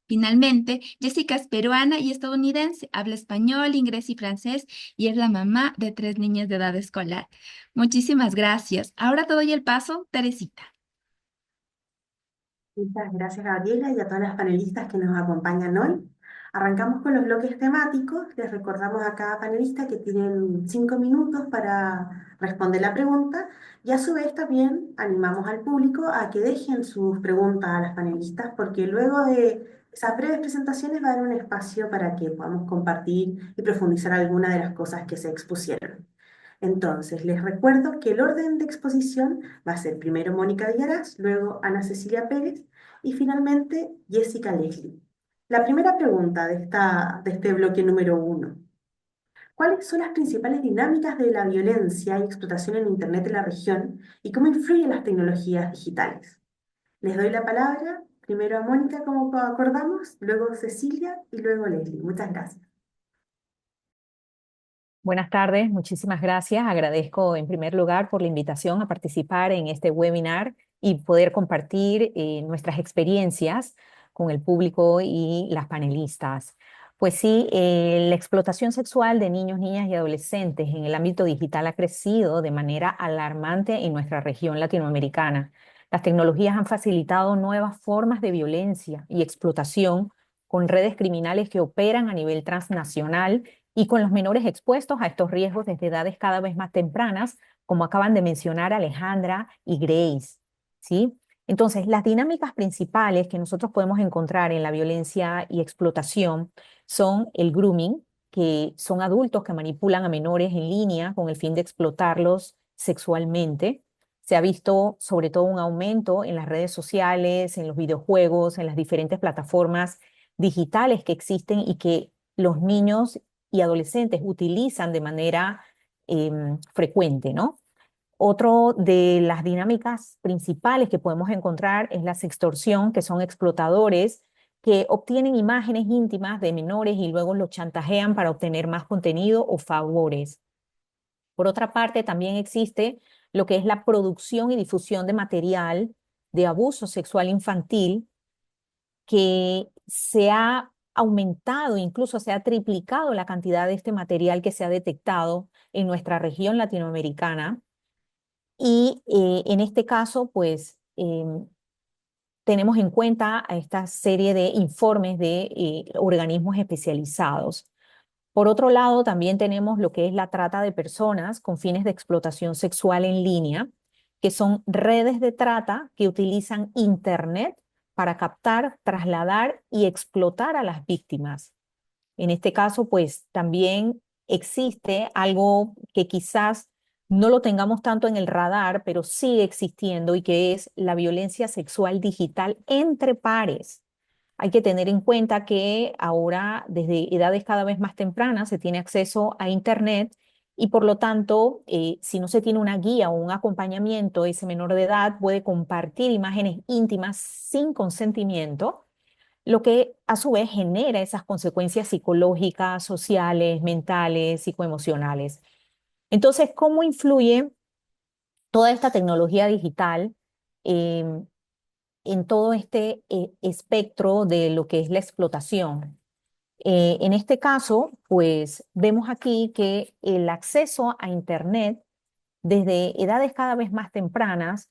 Finalmente, Jessica es peruana y estadounidense, habla español, inglés y francés y es la mamá de 3 niñas de edad escolar. Muchísimas gracias. Ahora te doy el paso, Teresita. Muchas gracias, Gabriela, y a todas las panelistas que nos acompañan hoy. Arrancamos con los bloques temáticos. Les recordamos a cada panelista que tienen 5 minutos para responder la pregunta y a su vez también animamos al público a que dejen sus preguntas a las panelistas porque luego de esas breves presentaciones va a haber un espacio para que podamos compartir y profundizar algunas de las cosas que se expusieron. Entonces, les recuerdo que el orden de exposición va a ser primero Mónica Díaz, luego Ana Cecilia Pérez y finalmente Jessica Leslie. La primera pregunta de este bloque número 1. ¿Cuáles son las principales dinámicas de la violencia y explotación en Internet en la región y cómo influyen las tecnologías digitales? Les doy la palabra primero a Mónica, como acordamos, luego Cecilia y luego Leslie. Muchas gracias. Buenas tardes, muchísimas gracias. Agradezco en primer lugar por la invitación a participar en este webinar y poder compartir nuestras experiencias con el público y las panelistas. Pues sí, la explotación sexual de niños, niñas y adolescentes en el ámbito digital ha crecido de manera alarmante en nuestra región latinoamericana. Las tecnologías han facilitado nuevas formas de violencia y explotación con redes criminales que operan a nivel transnacional y con los menores expuestos a estos riesgos desde edades cada vez más tempranas, como acaban de mencionar Alejandra y Grace, ¿sí? Entonces, las dinámicas principales que nosotros podemos encontrar en la violencia y explotación son el grooming, que son adultos que manipulan a menores en línea con el fin de explotarlos sexualmente. Se ha visto sobre todo un aumento en las redes sociales, en los videojuegos, en las diferentes plataformas digitales que existen y que los niños y adolescentes utilizan de manera frecuente, ¿no? Otro de las dinámicas principales que podemos encontrar es la sextorsión, que son explotadores que obtienen imágenes íntimas de menores y luego los chantajean para obtener más contenido o favores. Por otra parte, también existe lo que es la producción y difusión de material de abuso sexual infantil que se ha aumentado, incluso se ha triplicado la cantidad de este material que se ha detectado en nuestra región latinoamericana. Y en este caso, pues, tenemos en cuenta a esta serie de informes de organismos especializados. Por otro lado, también tenemos lo que es la trata de personas con fines de explotación sexual en línea, que son redes de trata que utilizan Internet para captar, trasladar y explotar a las víctimas. En este caso, pues también existe algo que quizás no lo tengamos tanto en el radar, pero sigue existiendo y que es la violencia sexual digital entre pares. Hay que tener en cuenta que ahora, desde edades cada vez más tempranas, se tiene acceso a Internet y por lo tanto, si no se tiene una guía o un acompañamiento, ese menor de edad puede compartir imágenes íntimas sin consentimiento, lo que a su vez genera esas consecuencias psicológicas, sociales, mentales, psicoemocionales. Entonces, ¿cómo influye toda esta tecnología digital em, en todo este espectro de lo que es la explotación? En este caso, pues vemos aquí que el acceso a Internet desde edades cada vez más tempranas,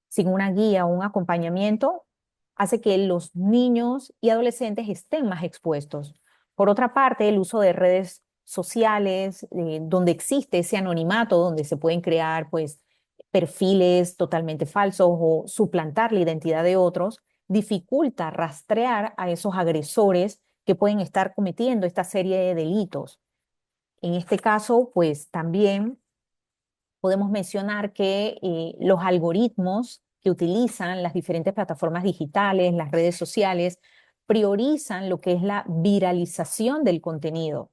sin una guía o un acompañamiento, hace que los niños y adolescentes estén más expuestos. Por otra parte, el uso de redes sociales, donde existe ese anonimato, donde se pueden crear pues perfiles totalmente falsos o suplantar la identidad de otros, dificulta rastrear a esos agresores que pueden estar cometiendo esta serie de delitos. En este caso, pues también podemos mencionar que los algoritmos que utilizan las diferentes plataformas digitales, las redes sociales, priorizan lo que es la viralización del contenido.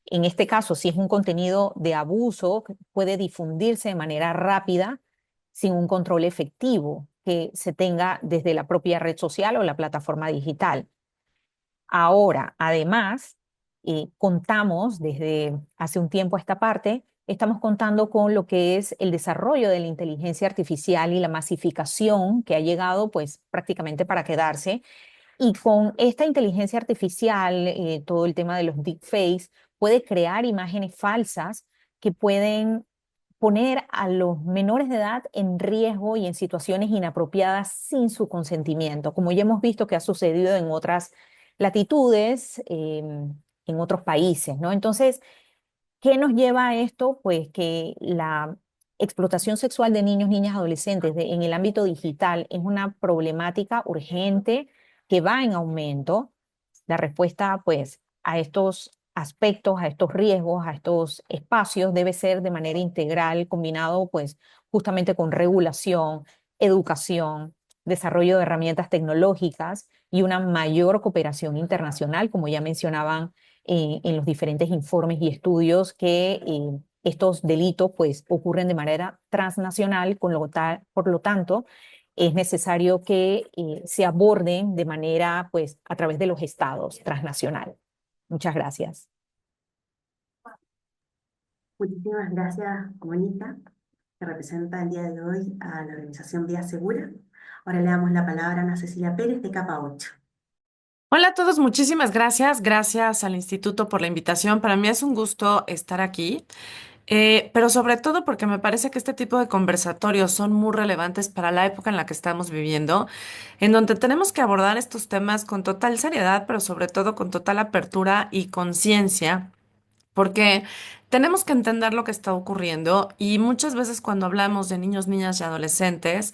En este caso, si es un contenido de abuso, puede difundirse de manera rápida sin un control efectivo que se tenga desde la propia red social o la plataforma digital. Ahora, además, contamos desde hace un tiempo a esta parte, estamos contando con lo que es el desarrollo de la inteligencia artificial y la masificación que ha llegado pues prácticamente para quedarse. Y con esta inteligencia artificial, todo el tema de los deepfakes, puede crear imágenes falsas que pueden poner a los menores de edad en riesgo y en situaciones inapropiadas sin su consentimiento, como ya hemos visto que ha sucedido en otras latitudes, en otros países, ¿no? Entonces, ¿qué nos lleva a esto? Pues que la explotación sexual de niños, niñas, adolescentes en el ámbito digital es una problemática urgente que va en aumento. La respuesta, pues, a estos aspectos, a estos riesgos, a estos espacios debe ser de manera integral, combinado, pues, justamente con regulación, educación, desarrollo de herramientas tecnológicas y una mayor cooperación internacional, como ya mencionaban en los diferentes informes y estudios que estos delitos pues ocurren de manera transnacional, por lo tanto es necesario que se aborden de manera pues a través de los estados transnacional. Muchas gracias. Muchísimas gracias, Mónica, que representa el día de hoy a la organización Vía Segura. Ahora le damos la palabra a Ana Cecilia Pérez de Capa 8. Hola a todos, muchísimas gracias. Gracias al Instituto por la invitación. Para mí es un gusto estar aquí, pero sobre todo porque me parece que este tipo de conversatorios son muy relevantes para la época en la que estamos viviendo, en donde tenemos que abordar estos temas con total seriedad, pero sobre todo con total apertura y conciencia. Porque tenemos que entender lo que está ocurriendo y muchas veces cuando hablamos de niños, niñas y adolescentes,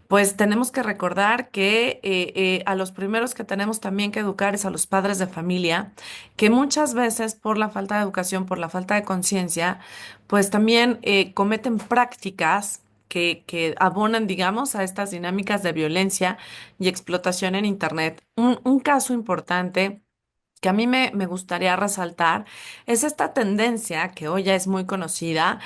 pues tenemos que recordar que a los primeros que tenemos también que educar es a los padres de familia, que muchas veces por la falta de educación, por la falta de conciencia, pues también cometen prácticas que abonan, digamos, a estas dinámicas de violencia y explotación en Internet. Un caso importante que a mí me gustaría resaltar es esta tendencia que hoy ya es muy conocida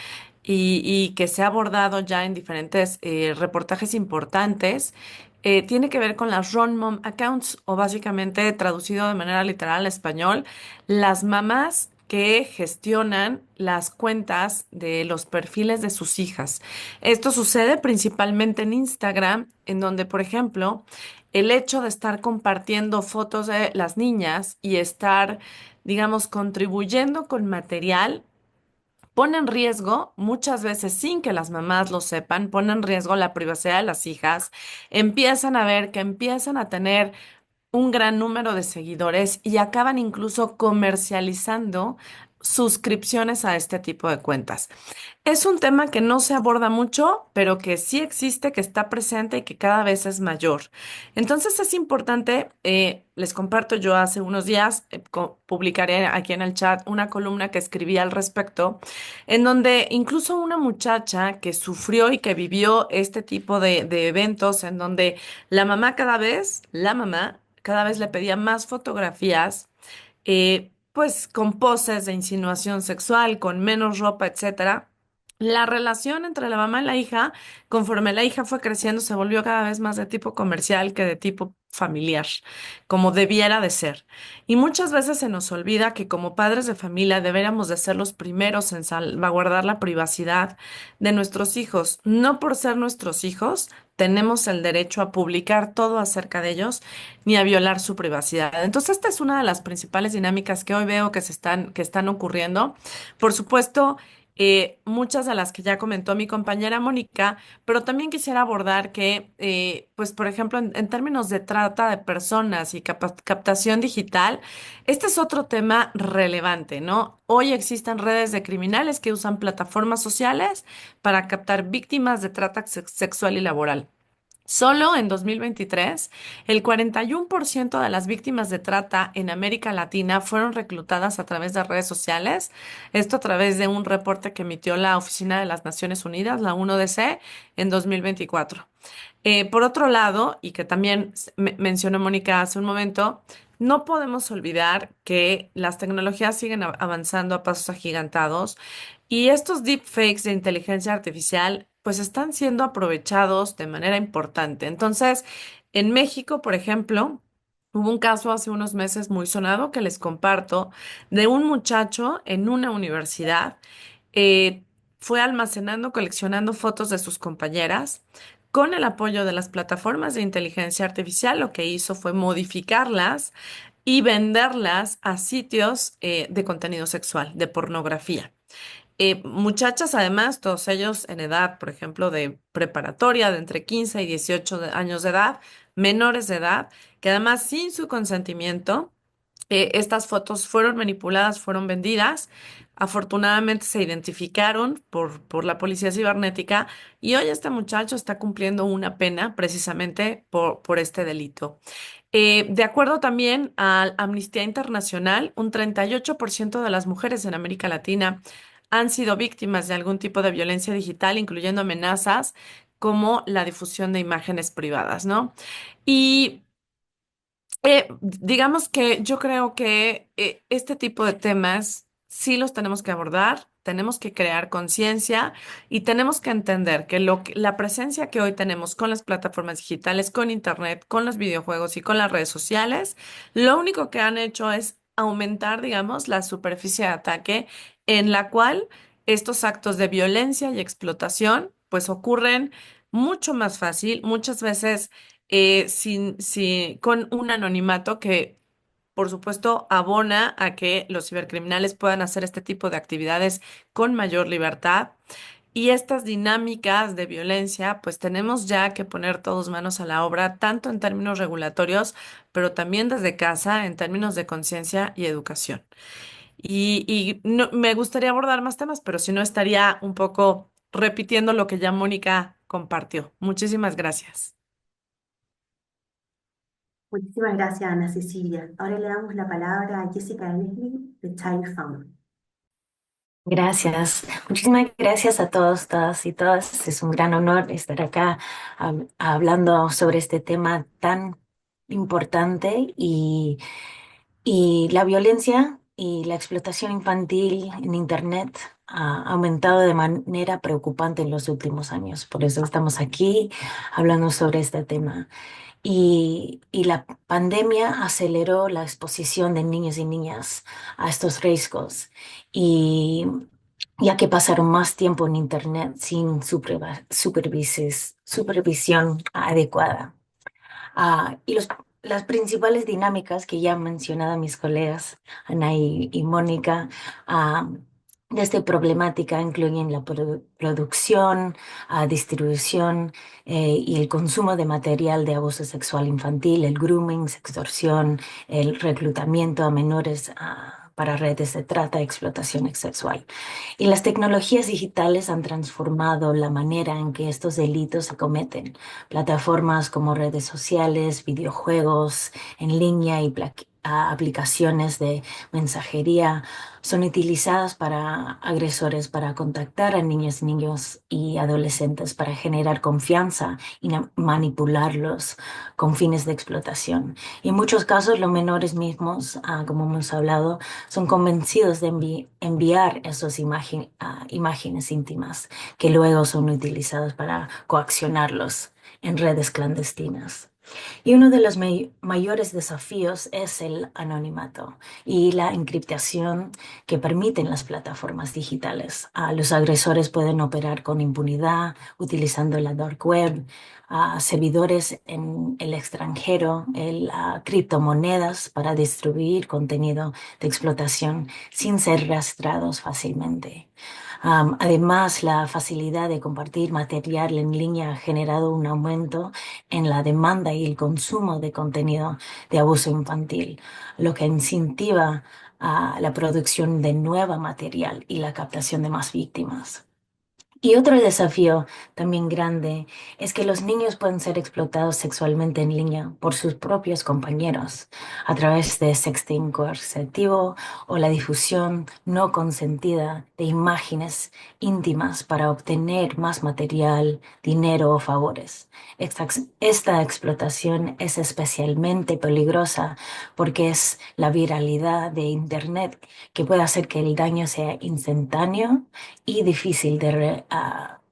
y que se ha abordado ya en diferentes reportajes importantes. Tiene que ver con las Run Mom Accounts o básicamente traducido de manera literal al español, las mamás que gestionan las cuentas de los perfiles de sus hijas. Esto sucede principalmente en Instagram, en donde, por ejemplo, el hecho de estar compartiendo fotos de las niñas y estar, digamos, contribuyendo con material, pone en riesgo, muchas veces sin que las mamás lo sepan, pone en riesgo la privacidad de las hijas, empiezan a ver que empiezan a tener un gran número de seguidores y acaban incluso comercializando suscripciones a este tipo de cuentas. Es un tema que no se aborda mucho, pero que sí existe, que está presente y que cada vez es mayor. Entonces es importante, les comparto, yo hace unos días publicaré aquí en el chat una columna que escribí al respecto, en donde incluso una muchacha que sufrió y que vivió este tipo de eventos, en donde la mamá cada vez le pedía más fotografías, pues con poses de insinuación sexual, con menos ropa, etcétera. La relación entre la mamá y la hija, conforme la hija fue creciendo, se volvió cada vez más de tipo comercial que de tipo familiar, como debiera de ser. Y muchas veces se nos olvida que como padres de familia deberíamos de ser los primeros en salvaguardar la privacidad de nuestros hijos. No por ser nuestros hijos, tenemos el derecho a publicar todo acerca de ellos ni a violar su privacidad. Entonces, esta es una de las principales dinámicas que hoy veo que están ocurriendo. Por supuesto, muchas de las que ya comentó mi compañera Mónica, pero también quisiera abordar que, pues, por ejemplo, en términos de trata de personas y captación digital, este es otro tema relevante, ¿no? Hoy existen redes de criminales que usan plataformas sociales para captar víctimas de trata sexual y laboral. Solo en 2023, el 41% de las víctimas de trata en América Latina fueron reclutadas a través de redes sociales. Esto a través de un reporte que emitió la Oficina de las Naciones Unidas, la UNODC, en 2024. Por otro lado, y que también mencionó Mónica hace un momento, no podemos olvidar que las tecnologías siguen avanzando a pasos agigantados y estos deepfakes de inteligencia artificial pues están siendo aprovechados de manera importante. Entonces, en México, por ejemplo, hubo un caso hace unos meses muy sonado que les comparto de un muchacho en una universidad. eh, Fue almacenando, coleccionando fotos de sus compañeras. Con el apoyo de las plataformas de inteligencia artificial, lo que hizo fue modificarlas y venderlas a sitios de contenido sexual, de pornografía. Muchachas, además, todos ellos en edad, por ejemplo, de preparatoria, de entre 15 y 18 años de edad, menores de edad, que además sin su consentimiento, estas fotos fueron manipuladas, fueron vendidas. Afortunadamente se identificaron por la policía cibernética y hoy este muchacho está cumpliendo una pena precisamente por este delito. De acuerdo también a Amnistía Internacional, un 38% de las mujeres en América Latina han sido víctimas de algún tipo de violencia digital, incluyendo amenazas como la difusión de imágenes privadas, ¿no? Y digamos que yo creo que este tipo de temas sí los tenemos que abordar, tenemos que crear conciencia y tenemos que entender que, la presencia que hoy tenemos con las plataformas digitales, con Internet, con los videojuegos y con las redes sociales, lo único que han hecho es aumentar, digamos, la superficie de ataque en la cual estos actos de violencia y explotación pues ocurren mucho más fácil, muchas veces con un anonimato que, por supuesto, abona a que los cibercriminales puedan hacer este tipo de actividades con mayor libertad. Y estas dinámicas de violencia, pues tenemos ya que poner todos manos a la obra, tanto en términos regulatorios, pero también desde casa, en términos de conciencia y educación. Y me gustaría abordar más temas, pero si no, estaría un poco repitiendo lo que ya Mónica compartió. Muchísimas gracias. Muchísimas gracias, Ana Cecilia. Ahora le damos la palabra a Jessica Leslie de Child Fund. Gracias. Muchísimas gracias a todos, todas y todas. Es un gran honor estar acá hablando sobre este tema tan importante y la violencia y la explotación infantil en Internet ha aumentado de manera preocupante en los últimos años. Por eso estamos aquí hablando sobre este tema. Y la pandemia aceleró la exposición de niños y niñas a estos riesgos. Y ya que pasaron más tiempo en Internet sin supervisión adecuada. Las principales dinámicas que ya han mencionado mis colegas, Ana y Mónica, ah, de esta problemática incluyen la producción, distribución y el consumo de material de abuso sexual infantil, el grooming, extorsión, el reclutamiento a menores para redes de trata y explotación sexual. Y las tecnologías digitales han transformado la manera en que estos delitos se cometen. Plataformas como redes sociales, videojuegos en línea y aplicaciones de mensajería son utilizadas para agresores para contactar a niñas, niños y adolescentes para generar confianza y manipularlos con fines de explotación. Y en muchos casos los menores mismos, como hemos hablado, son convencidos de enviar esas imágenes íntimas que luego son utilizadas para coaccionarlos en redes clandestinas. Y uno de los mayores desafíos es el anonimato y la encriptación que permiten las plataformas digitales. Los agresores pueden operar con impunidad utilizando la dark web, servidores en el extranjero, criptomonedas para distribuir contenido de explotación sin ser rastreados fácilmente. Además, la facilidad de compartir material en línea ha generado un aumento en la demanda y el consumo de contenido de abuso infantil, lo que incentiva la producción de nuevo material y la captación de más víctimas. Y otro desafío también grande es que los niños pueden ser explotados sexualmente en línea por sus propios compañeros a través de sexting coercitivo o la difusión no consentida de imágenes íntimas para obtener más material, dinero o favores. Esta explotación es especialmente peligrosa porque es la viralidad de Internet que puede hacer que el daño sea instantáneo y difícil de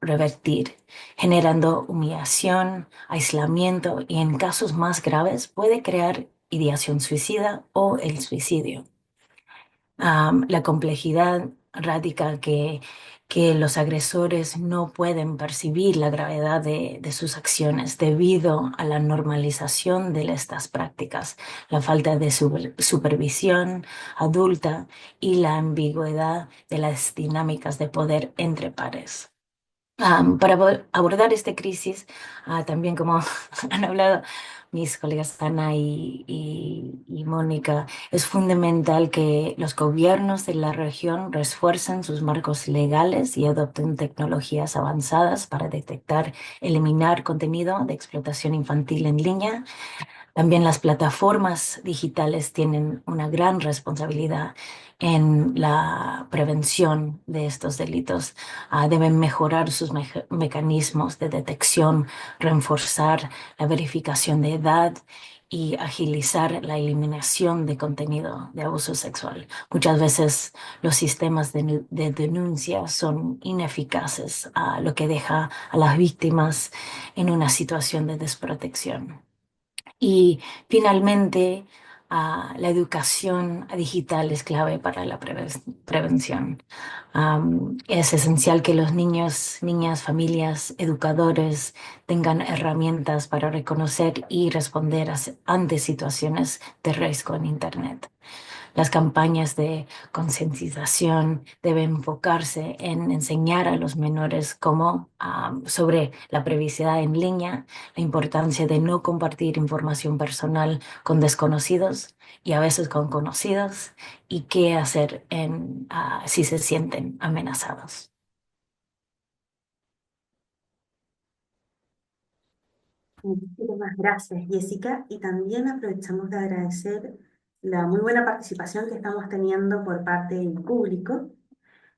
revertir, generando humillación, aislamiento y en casos más graves puede crear ideación suicida o el suicidio. La complejidad radica que los agresores no pueden percibir la gravedad de sus acciones debido a la normalización de estas prácticas, la falta de supervisión adulta y la ambigüedad de las dinámicas de poder entre pares. Para abordar esta crisis, también como han hablado mis colegas Ana y Mónica, es fundamental que los gobiernos de la región refuercen sus marcos legales y adopten tecnologías avanzadas para detectar, eliminar contenido de explotación infantil en línea. También las plataformas digitales tienen una gran responsabilidad en la prevención de estos delitos. Deben mejorar sus mecanismos de detección, reforzar la verificación de edad y agilizar la eliminación de contenido de abuso sexual. Muchas veces los sistemas de denuncia son ineficaces, lo que deja a las víctimas en una situación de desprotección. Y finalmente, la educación digital es clave para la prevención. Es esencial que los niños, niñas, familias, educadores tengan herramientas para reconocer y responder ante situaciones de riesgo en Internet. Las campañas de concientización deben enfocarse en enseñar a los menores sobre la privacidad en línea, la importancia de no compartir información personal con desconocidos y a veces con conocidos, y qué hacer si se sienten amenazados. Muchísimas gracias, Jessica. Y también aprovechamos de agradecer la muy buena participación que estamos teniendo por parte del público.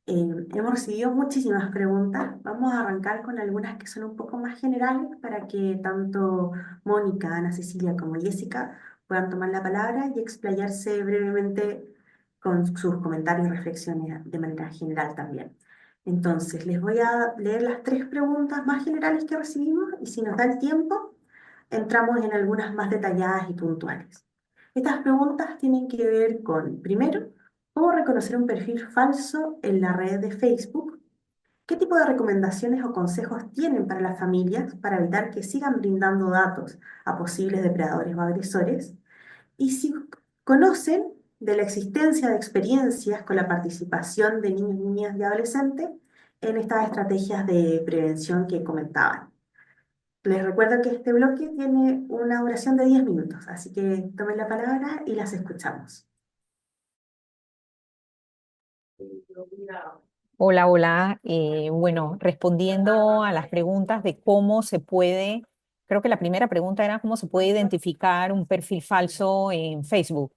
Hemos recibido muchísimas preguntas. Vamos a arrancar con algunas que son un poco más generales para que tanto Mónica, Ana Cecilia como Jessica puedan tomar la palabra y explayarse brevemente con sus comentarios y reflexiones de manera general también. Entonces, les voy a leer las tres preguntas más generales que recibimos y si nos da el tiempo, entramos en algunas más detalladas y puntuales. Estas preguntas tienen que ver con, primero, cómo reconocer un perfil falso en la red de Facebook, qué tipo de recomendaciones o consejos tienen para las familias para evitar que sigan brindando datos a posibles depredadores o agresores, y si conocen de la existencia de experiencias con la participación de niños, niñas y adolescentes en estas estrategias de prevención que comentaban. Les recuerdo que este bloque tiene una duración de 10 minutos, así que tomen la palabra y las escuchamos. Hola, hola. Bueno, respondiendo a las preguntas de cómo se puede, creo que la primera pregunta era cómo se puede identificar un perfil falso en Facebook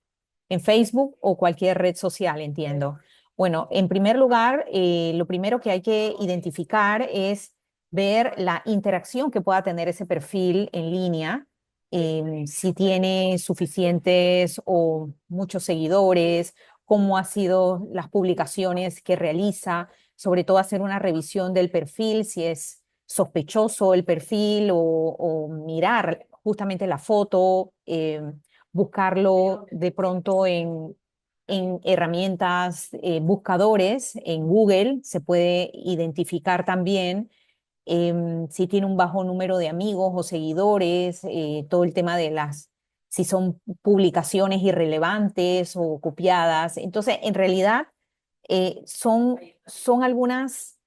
o cualquier red social, entiendo. Bueno, en primer lugar, lo primero que hay que identificar es ver la interacción que pueda tener ese perfil en línea, si tiene suficientes o muchos seguidores, cómo han sido las publicaciones que realiza, sobre todo hacer una revisión del perfil, si es sospechoso el perfil o mirar justamente la foto, buscarlo de pronto en herramientas, buscadores, en Google, se puede identificar también si tiene un bajo número de amigos o seguidores, todo el tema de si son publicaciones irrelevantes o copiadas. Entonces, en realidad, son algunas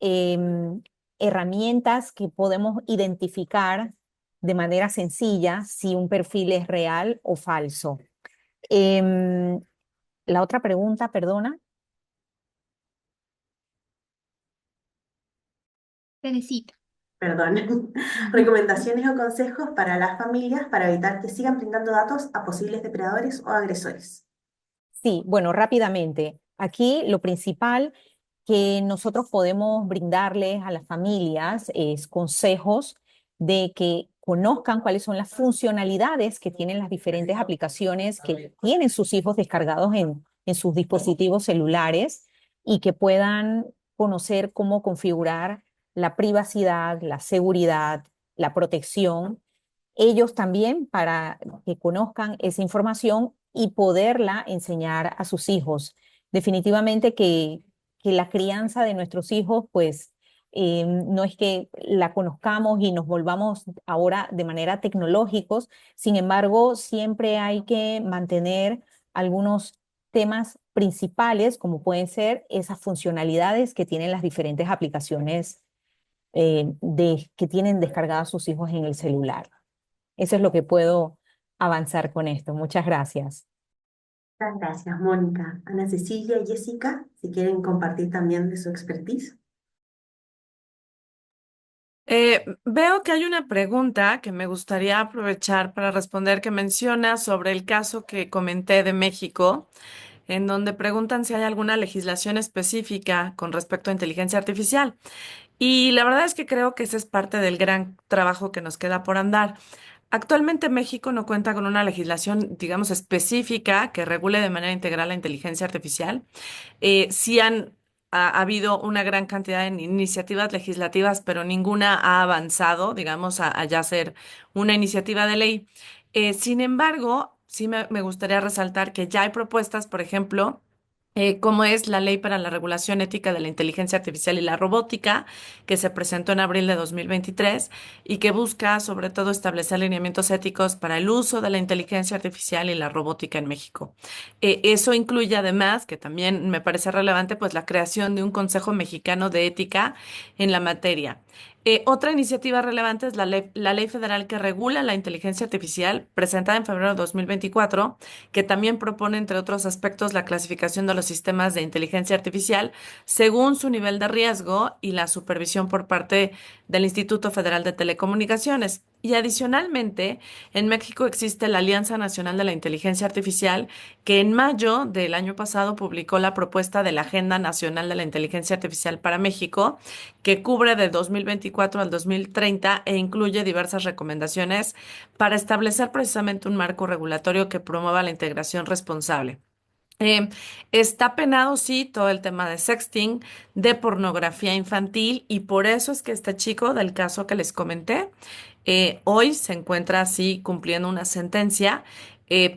em, herramientas que podemos identificar de manera sencilla si un perfil es real o falso. Em, la otra pregunta, perdona. Teresita. Perdón. Recomendaciones o consejos para las familias para evitar que sigan brindando datos a posibles depredadores o agresores. Sí, bueno, rápidamente. Aquí lo principal que nosotros podemos brindarles a las familias es consejos de que conozcan cuáles son las funcionalidades que tienen las diferentes aplicaciones que tienen sus hijos descargados en sus dispositivos celulares y que puedan conocer cómo configurar la privacidad, la seguridad, la protección ellos también para que conozcan esa información y poderla enseñar a sus hijos. Definitivamente que la crianza de nuestros hijos, pues no es que la conozcamos y nos volvamos ahora de manera tecnológicos, sin embargo, siempre hay que mantener algunos temas principales, como pueden ser esas funcionalidades que tienen las diferentes aplicaciones que tienen descargadas sus hijos en el celular. Eso es lo que puedo avanzar con esto. Muchas gracias. Muchas gracias, Mónica. Ana Cecilia y Jessica, si quieren compartir también de su expertise. Veo que hay una pregunta que me gustaría aprovechar para responder que menciona sobre el caso que comenté de México, en donde preguntan si hay alguna legislación específica con respecto a inteligencia artificial. Y la verdad es que creo que ese es parte del gran trabajo que nos queda por andar. Actualmente México no cuenta con una legislación, digamos, específica que regule de manera integral la inteligencia artificial. Sí ha habido una gran cantidad de iniciativas legislativas, pero ninguna ha avanzado, digamos, a ya ser una iniciativa de ley. Sin embargo, sí me gustaría resaltar que ya hay propuestas, por ejemplo, como es la Ley para la Regulación Ética de la Inteligencia Artificial y la Robótica, que se presentó en abril de 2023 y que busca sobre todo establecer lineamientos éticos para el uso de la inteligencia artificial y la robótica en México. Eso incluye además, que también me parece relevante, pues la creación de un Consejo Mexicano de Ética en la materia. Otra iniciativa relevante es la ley federal que regula la inteligencia artificial, presentada en febrero de 2024, que también propone, entre otros aspectos, la clasificación de los sistemas de inteligencia artificial según su nivel de riesgo y la supervisión por parte del Instituto Federal de Telecomunicaciones. Y adicionalmente, en México existe la Alianza Nacional de la Inteligencia Artificial, que en mayo del año pasado publicó la propuesta de la Agenda Nacional de la Inteligencia Artificial para México, que cubre de 2024 al 2030 e incluye diversas recomendaciones para establecer precisamente un marco regulatorio que promueva la integración responsable. Eh, Está penado, sí, todo el tema de sexting, de pornografía infantil, y por eso es que este chico del caso que les comenté, hoy se encuentra así cumpliendo una sentencia,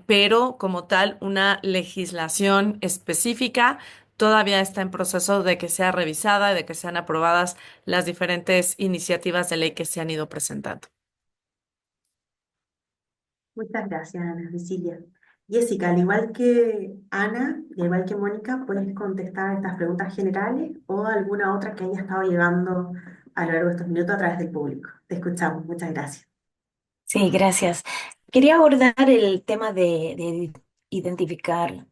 pero como tal, una legislación específica todavía está en proceso de que sea revisada y de que sean aprobadas las diferentes iniciativas de ley que se han ido presentando. Muchas gracias, Ana Cecilia. Jessica, al igual que Ana y al igual que Mónica, puedes contestar estas preguntas generales o alguna otra que haya estado llegando a lo largo de estos minutos a través del público. Te escuchamos. Muchas gracias. Sí, gracias. Quería abordar el tema de identificar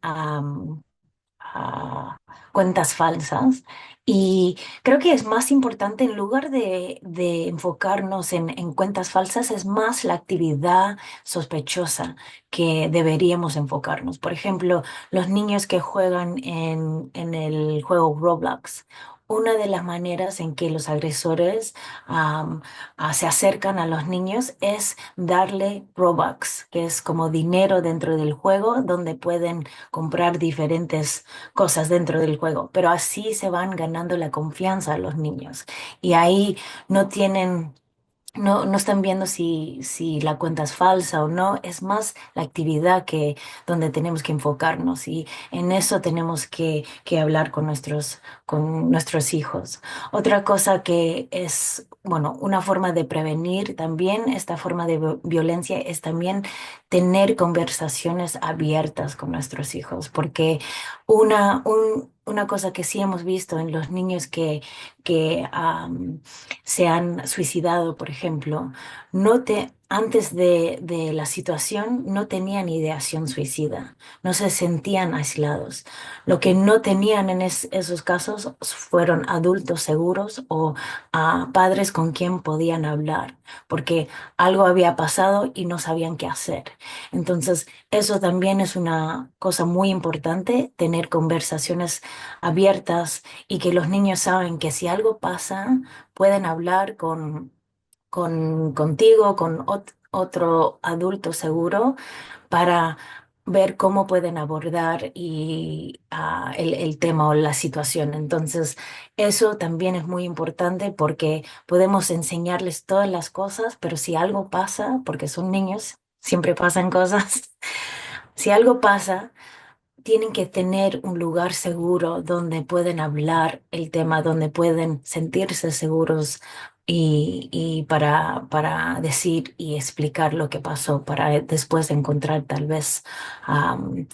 cuentas falsas. Y creo que es más importante, en lugar de enfocarnos en cuentas falsas, es más la actividad sospechosa que deberíamos enfocarnos. Por ejemplo, los niños que juegan en el juego Roblox. Una de las maneras en que los agresores se acercan a los niños es darle Robux, que es como dinero dentro del juego donde pueden comprar diferentes cosas dentro del juego, pero así se van ganando la confianza a los niños y ahí no tienen, no están viendo si la cuenta es falsa o no, es más la actividad donde tenemos que enfocarnos y en eso tenemos que hablar con nuestros hijos. Otra cosa que es, bueno, una forma de prevenir también esta forma de violencia es también tener conversaciones abiertas con nuestros hijos, porque una cosa que sí hemos visto en los niños que se han suicidado, por ejemplo, antes de la situación no tenían ideación suicida, no se sentían aislados. Lo que no tenían en esos casos fueron adultos seguros o padres con quien podían hablar, porque algo había pasado y no sabían qué hacer. Entonces, eso también es una cosa muy importante, tener conversaciones abiertas y que los niños saben que si algo pasa, pueden hablar contigo, con otro adulto seguro, para ver cómo pueden abordar el tema o la situación. Entonces, eso también es muy importante porque podemos enseñarles todas las cosas, pero si algo pasa, porque son niños, siempre pasan cosas, si algo pasa, tienen que tener un lugar seguro donde pueden hablar el tema, donde pueden sentirse seguros y para decir y explicar lo que pasó, para después encontrar tal vez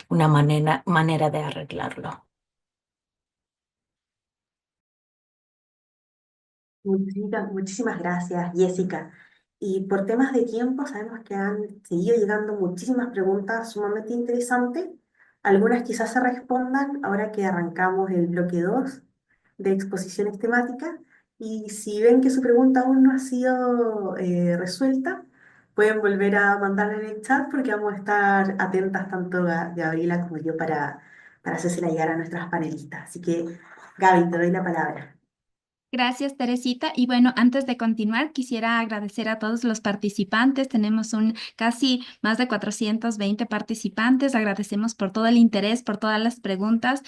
una manera de arreglarlo. Muchísimas gracias, Jessica. Y por temas de tiempo, sabemos que han seguido llegando muchísimas preguntas sumamente interesantes. Algunas quizás se respondan ahora que arrancamos el bloque 2 de exposiciones temáticas. Y si ven que su pregunta aún no ha sido resuelta, pueden volver a mandarla en el chat porque vamos a estar atentas tanto Gabriela como yo para hacérsela llegar a nuestras panelistas. Así que, Gaby, te doy la palabra. Gracias, Teresita. Y bueno, antes de continuar, quisiera agradecer a todos los participantes. Tenemos casi más de 420 participantes. Agradecemos por todo el interés, por todas las preguntas.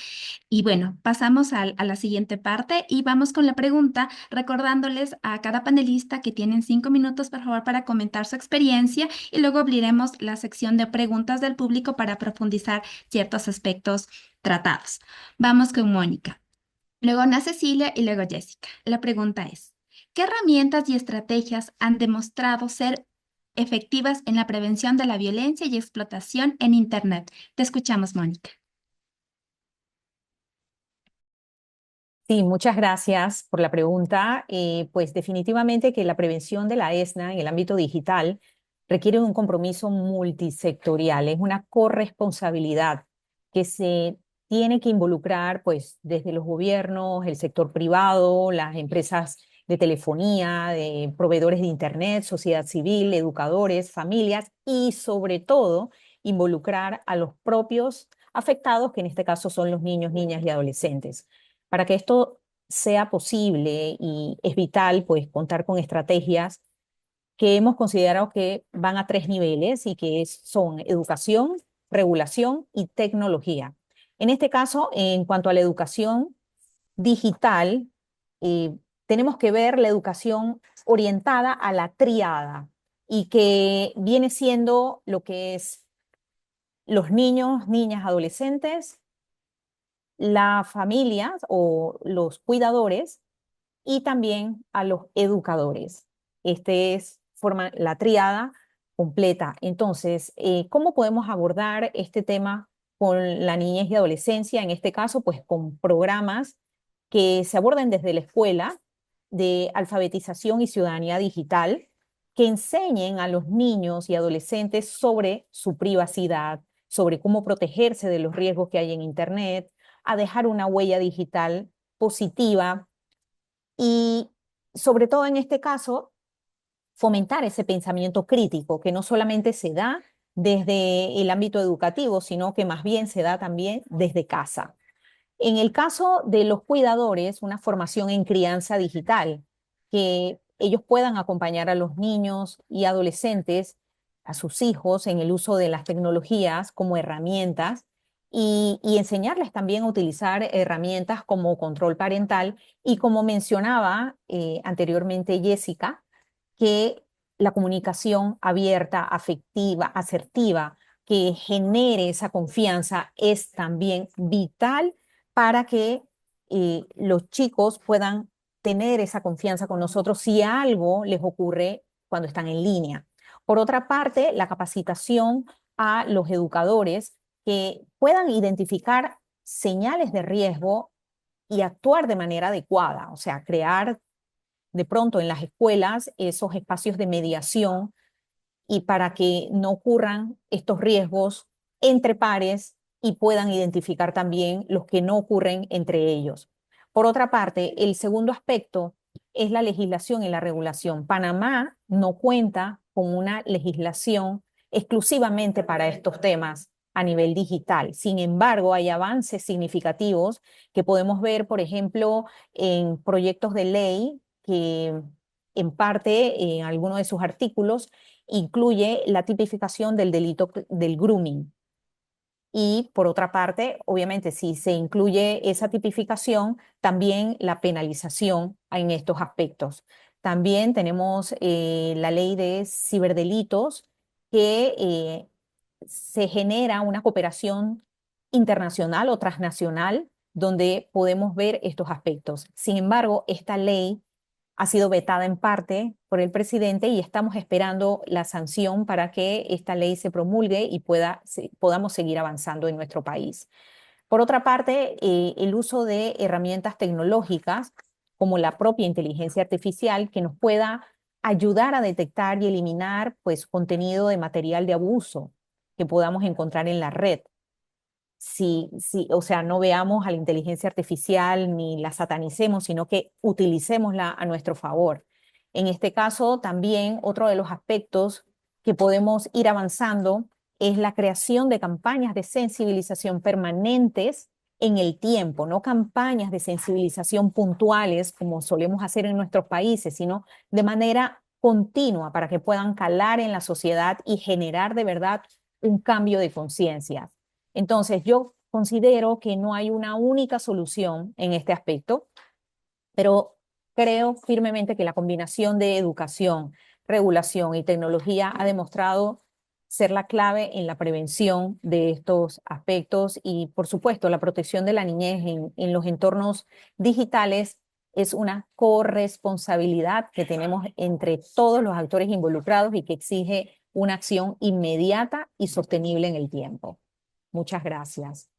Y bueno, pasamos a la siguiente parte y vamos con la pregunta, recordándoles a cada panelista que tienen 5 minutos, por favor, para comentar su experiencia y luego abriremos la sección de preguntas del público para profundizar ciertos aspectos tratados. Vamos con Mónica. Luego Ana Cecilia y luego Jessica. La pregunta es, ¿qué herramientas y estrategias han demostrado ser efectivas en la prevención de la violencia y explotación en Internet? Te escuchamos, Mónica. Sí, muchas gracias por la pregunta. Pues definitivamente que la prevención de la ESNA en el ámbito digital requiere un compromiso multisectorial, es una corresponsabilidad que se tiene que involucrar pues desde los gobiernos, el sector privado, las empresas de telefonía, de proveedores de internet, sociedad civil, educadores, familias y sobre todo involucrar a los propios afectados, que en este caso son los niños, niñas y adolescentes. Para que esto sea posible y es vital pues contar con estrategias que hemos considerado que van a 3 niveles y que son educación, regulación y tecnología. En este caso, en cuanto a la educación digital, tenemos que ver la educación orientada a la tríada y que viene siendo lo que es los niños, niñas, adolescentes, las familias o los cuidadores y también a los educadores. Forma la tríada completa. Entonces, ¿cómo podemos abordar este tema con la niñez y adolescencia? En este caso, pues con programas que se aborden desde la escuela de alfabetización y ciudadanía digital, que enseñen a los niños y adolescentes sobre su privacidad, sobre cómo protegerse de los riesgos que hay en Internet, a dejar una huella digital positiva y sobre todo en este caso, fomentar ese pensamiento crítico que no solamente se da desde el ámbito educativo, sino que más bien se da también desde casa. En el caso de los cuidadores, una formación en crianza digital, que ellos puedan acompañar a los niños y adolescentes, a sus hijos, en el uso de las tecnologías como herramientas y enseñarles también a utilizar herramientas como control parental y como mencionaba anteriormente Jessica, que la comunicación abierta, afectiva, asertiva, que genere esa confianza es también vital para que los chicos puedan tener esa confianza con nosotros si algo les ocurre cuando están en línea. Por otra parte, la capacitación a los educadores que puedan identificar señales de riesgo y actuar de manera adecuada, o sea, crear de pronto en las escuelas esos espacios de mediación y para que no ocurran estos riesgos entre pares y puedan identificar también los que no ocurren entre ellos. Por otra parte, el segundo aspecto es la legislación y la regulación. Panamá no cuenta con una legislación exclusivamente para estos temas a nivel digital. Sin embargo, hay avances significativos que podemos ver, por ejemplo, en proyectos de ley que en parte, en algunos de sus artículos, incluye la tipificación del delito del grooming. Y por otra parte, obviamente, si se incluye esa tipificación, también la penalización en estos aspectos. También tenemos la ley de ciberdelitos que se genera una cooperación internacional o transnacional donde podemos ver estos aspectos. Sin embargo, esta ley ha sido vetada en parte por el presidente y estamos esperando la sanción para que esta ley se promulgue y podamos seguir avanzando en nuestro país. Por otra parte, el uso de herramientas tecnológicas como la propia inteligencia artificial que nos pueda ayudar a detectar y eliminar pues, contenido de material de abuso que podamos encontrar en la red. O sea, no veamos a la inteligencia artificial ni la satanicemos, sino que utilicémosla a nuestro favor. En este caso, también otro de los aspectos que podemos ir avanzando es la creación de campañas de sensibilización permanentes en el tiempo, no campañas de sensibilización puntuales como solemos hacer en nuestros países, sino de manera continua para que puedan calar en la sociedad y generar de verdad un cambio de conciencia. Entonces, yo considero que no hay una única solución en este aspecto, pero creo firmemente que la combinación de educación, regulación y tecnología ha demostrado ser la clave en la prevención de estos aspectos y, por supuesto, la protección de la niñez en los entornos digitales es una corresponsabilidad que tenemos entre todos los actores involucrados y que exige una acción inmediata y sostenible en el tiempo. Muchas gracias.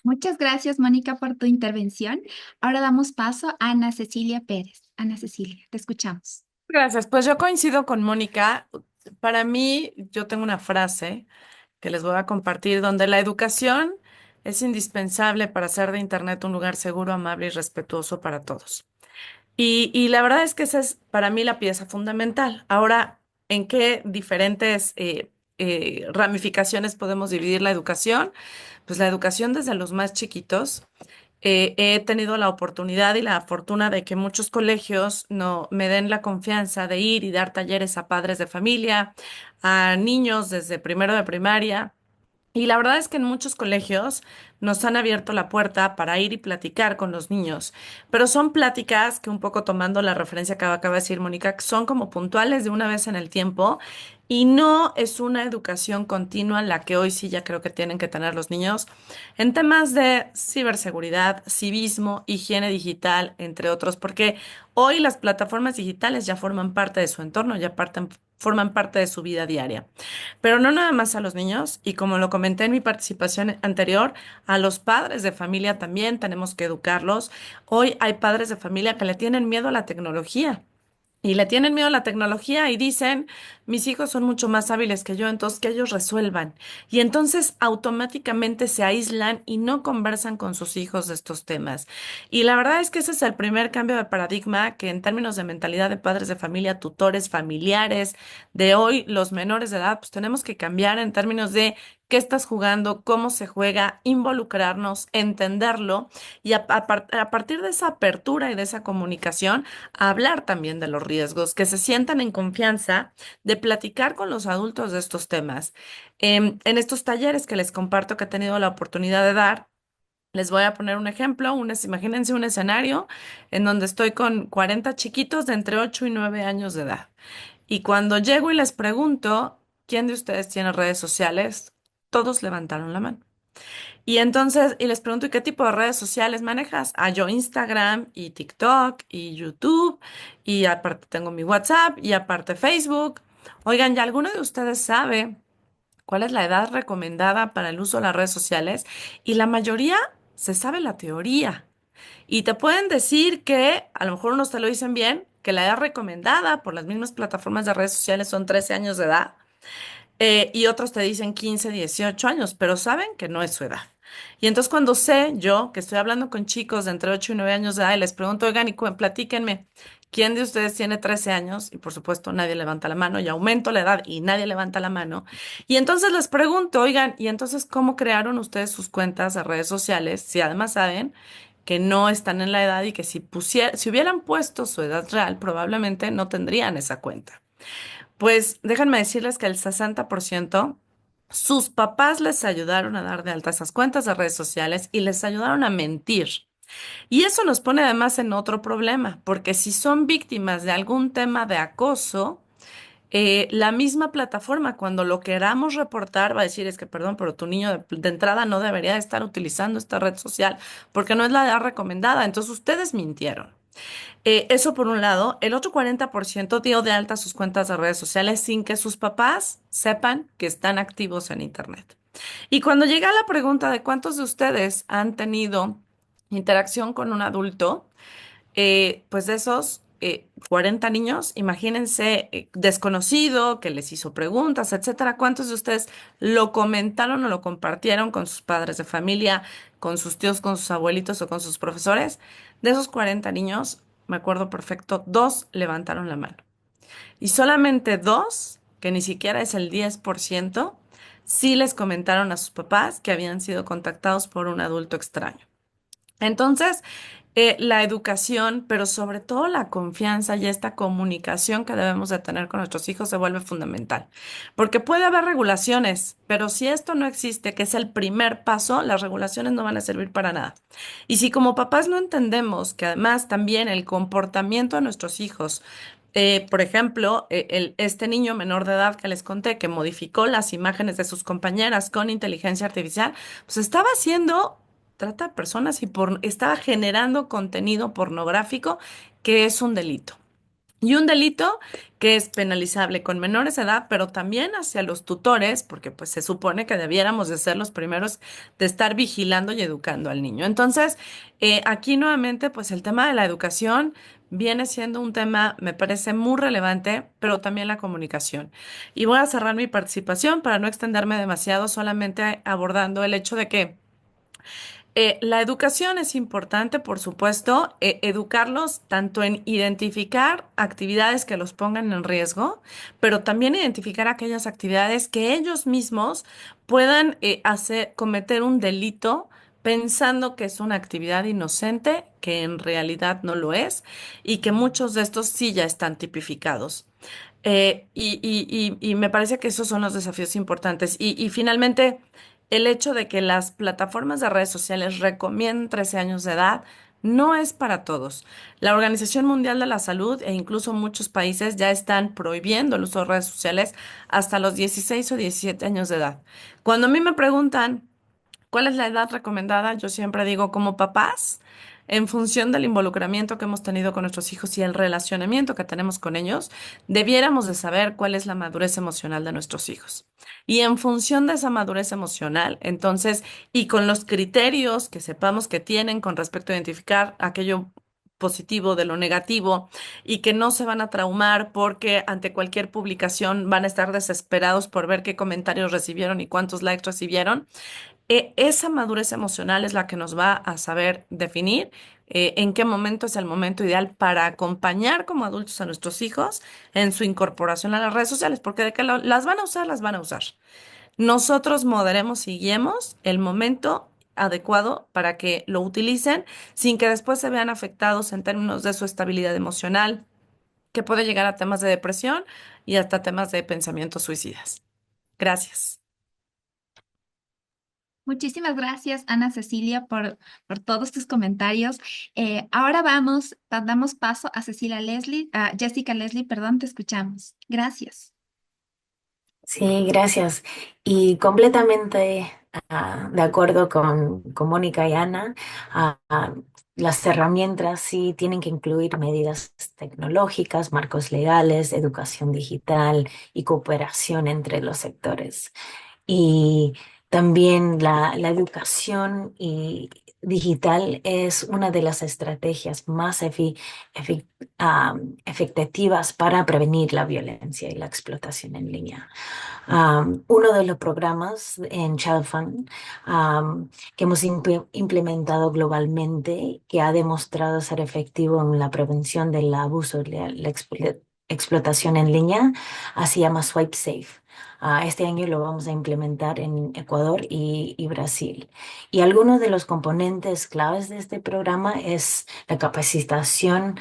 Muchas gracias, Mónica, por tu intervención. Ahora damos paso a Ana Cecilia Pérez. Ana Cecilia, te escuchamos. Gracias. Pues yo coincido con Mónica. Para mí, yo tengo una frase que les voy a compartir, donde la educación es indispensable para hacer de Internet un lugar seguro, amable y respetuoso para todos. Y la verdad es que esa es para mí la pieza fundamental. Ahora, ¿en qué diferentes ramificaciones podemos dividir la educación? Pues la educación desde los más chiquitos. He tenido la oportunidad y la fortuna de que muchos colegios no, me den la confianza de ir y dar talleres a padres de familia, a niños desde primero de primaria. Y la verdad es que en muchos colegios nos han abierto la puerta para ir y platicar con los niños, pero son pláticas que un poco tomando la referencia que acaba de decir Mónica, que son como puntuales de una vez en el tiempo y no es una educación continua la que hoy sí ya creo que tienen que tener los niños en temas de ciberseguridad, civismo, higiene digital, entre otros, porque hoy las plataformas digitales ya forman parte de su entorno, forman parte de su vida diaria. Pero no nada más a los niños, y como lo comenté en mi participación anterior, a los padres de familia también tenemos que educarlos. Hoy hay padres de familia que le tienen miedo a la tecnología. Y le tienen miedo a la tecnología y dicen, mis hijos son mucho más hábiles que yo, entonces que ellos resuelvan. Y entonces automáticamente se aíslan y no conversan con sus hijos de estos temas. Y la verdad es que ese es el primer cambio de paradigma que en términos de mentalidad de padres de familia, tutores, familiares, de hoy, los menores de edad, pues tenemos que cambiar en términos de qué estás jugando, cómo se juega, involucrarnos, entenderlo y a partir de esa apertura y de esa comunicación, hablar también de los riesgos, que se sientan en confianza de platicar con los adultos de estos temas. En estos talleres que les comparto que he tenido la oportunidad de dar, les voy a poner un ejemplo, imagínense un escenario en donde estoy con 40 chiquitos de entre 8 y 9 años de edad. Y cuando llego y les pregunto, ¿quién de ustedes tiene redes sociales? Todos levantaron la mano. Y entonces, y les pregunto, ¿y qué tipo de redes sociales manejas? Ah, yo Instagram y TikTok y YouTube y aparte tengo mi WhatsApp y aparte Facebook. Oigan, ¿ya alguno de ustedes sabe cuál es la edad recomendada para el uso de las redes sociales? Y la mayoría se sabe la teoría. Y te pueden decir que, a lo mejor unos te lo dicen bien, que la edad recomendada por las mismas plataformas de redes sociales son 13 años de edad, y otros te dicen 15, 18 años, pero saben que no es su edad. Y entonces cuando sé yo que estoy hablando con chicos de entre 8 y 9 años de edad y les pregunto, oigan, y platíquenme, ¿quién de ustedes tiene 13 años? Y por supuesto nadie levanta la mano y aumento la edad y nadie levanta la mano. Y entonces les pregunto, oigan, ¿y entonces cómo crearon ustedes sus cuentas de redes sociales si además saben que no están en la edad y que si hubieran puesto su edad real, probablemente no tendrían esa cuenta? Pues déjenme decirles que el 60% sus papás les ayudaron a dar de alta esas cuentas de redes sociales y les ayudaron a mentir. Y eso nos pone además en otro problema, porque si son víctimas de algún tema de acoso, la misma plataforma, cuando lo queramos reportar, va a decir, es que perdón, pero tu niño de entrada no debería estar utilizando esta red social porque no es la edad recomendada. Entonces ustedes mintieron. Eso por un lado. El otro 40% dio de alta sus cuentas de redes sociales sin que sus papás sepan que están activos en Internet. Y cuando llega la pregunta de cuántos de ustedes han tenido interacción con un adulto, pues de esos 40 niños, imagínense desconocido, que les hizo preguntas, etcétera, ¿cuántos de ustedes lo comentaron o lo compartieron con sus padres de familia, con sus tíos, con sus abuelitos o con sus profesores? De esos 40 niños, me acuerdo perfecto, dos levantaron la mano. Y solamente dos, que ni siquiera es el 10%, sí les comentaron a sus papás que habían sido contactados por un adulto extraño. Entonces, la educación, pero sobre todo la confianza y esta comunicación que debemos de tener con nuestros hijos se vuelve fundamental. Porque puede haber regulaciones, pero si esto no existe, que es el primer paso, las regulaciones no van a servir para nada. Y si como papás no entendemos que además también el comportamiento de nuestros hijos, por ejemplo, este niño menor de edad que les conté que modificó las imágenes de sus compañeras con inteligencia artificial, pues estaba haciendo trata de personas y estaba generando contenido pornográfico que es un delito. Y un delito que es penalizable con menores de edad, pero también hacia los tutores, porque pues se supone que debiéramos de ser los primeros de estar vigilando y educando al niño. Entonces, aquí nuevamente, pues el tema de la educación viene siendo un tema, me parece muy relevante, pero también la comunicación. Y voy a cerrar mi participación para no extenderme demasiado, solamente abordando el hecho de que la educación es importante, por supuesto, educarlos tanto en identificar actividades que los pongan en riesgo, pero también identificar aquellas actividades que ellos mismos puedan cometer un delito pensando que es una actividad inocente, que en realidad no lo es, y que muchos de estos sí ya están tipificados. Y me parece que esos son los desafíos importantes. Y finalmente, el hecho de que las plataformas de redes sociales recomienden 13 años de edad no es para todos. La Organización Mundial de la Salud e incluso muchos países ya están prohibiendo el uso de redes sociales hasta los 16 o 17 años de edad. Cuando a mí me preguntan ¿cuál es la edad recomendada? Yo siempre digo, como papás, en función del involucramiento que hemos tenido con nuestros hijos y el relacionamiento que tenemos con ellos, debiéramos de saber cuál es la madurez emocional de nuestros hijos. Y en función de esa madurez emocional, entonces, y con los criterios que sepamos que tienen con respecto a identificar aquello positivo de lo negativo y que no se van a traumar porque ante cualquier publicación van a estar desesperados por ver qué comentarios recibieron y cuántos likes recibieron. Esa madurez emocional es la que nos va a saber definir en qué momento es el momento ideal para acompañar como adultos a nuestros hijos en su incorporación a las redes sociales, porque de que las van a usar, las van a usar. Nosotros moderemos y guiemos el momento adecuado para que lo utilicen sin que después se vean afectados en términos de su estabilidad emocional, que puede llegar a temas de depresión y hasta temas de pensamientos suicidas. Gracias. Muchísimas gracias, Ana Cecilia, por todos tus comentarios. Ahora damos paso a Jessica Leslie, perdón, te escuchamos. Gracias. Sí, gracias. Y completamente de acuerdo con Mónica y Ana, las herramientas sí tienen que incluir medidas tecnológicas, marcos legales, educación digital y cooperación entre los sectores. Y también la educación digital es una de las estrategias más efectivas para prevenir la violencia y la explotación en línea. Uno de los programas en Child Fund que hemos implementado globalmente, que ha demostrado ser efectivo en la prevención del abuso y la explotación en línea, se llama Swipe Safe. Este año lo vamos a implementar en Ecuador y Brasil. Y algunos de los componentes claves de este programa es la capacitación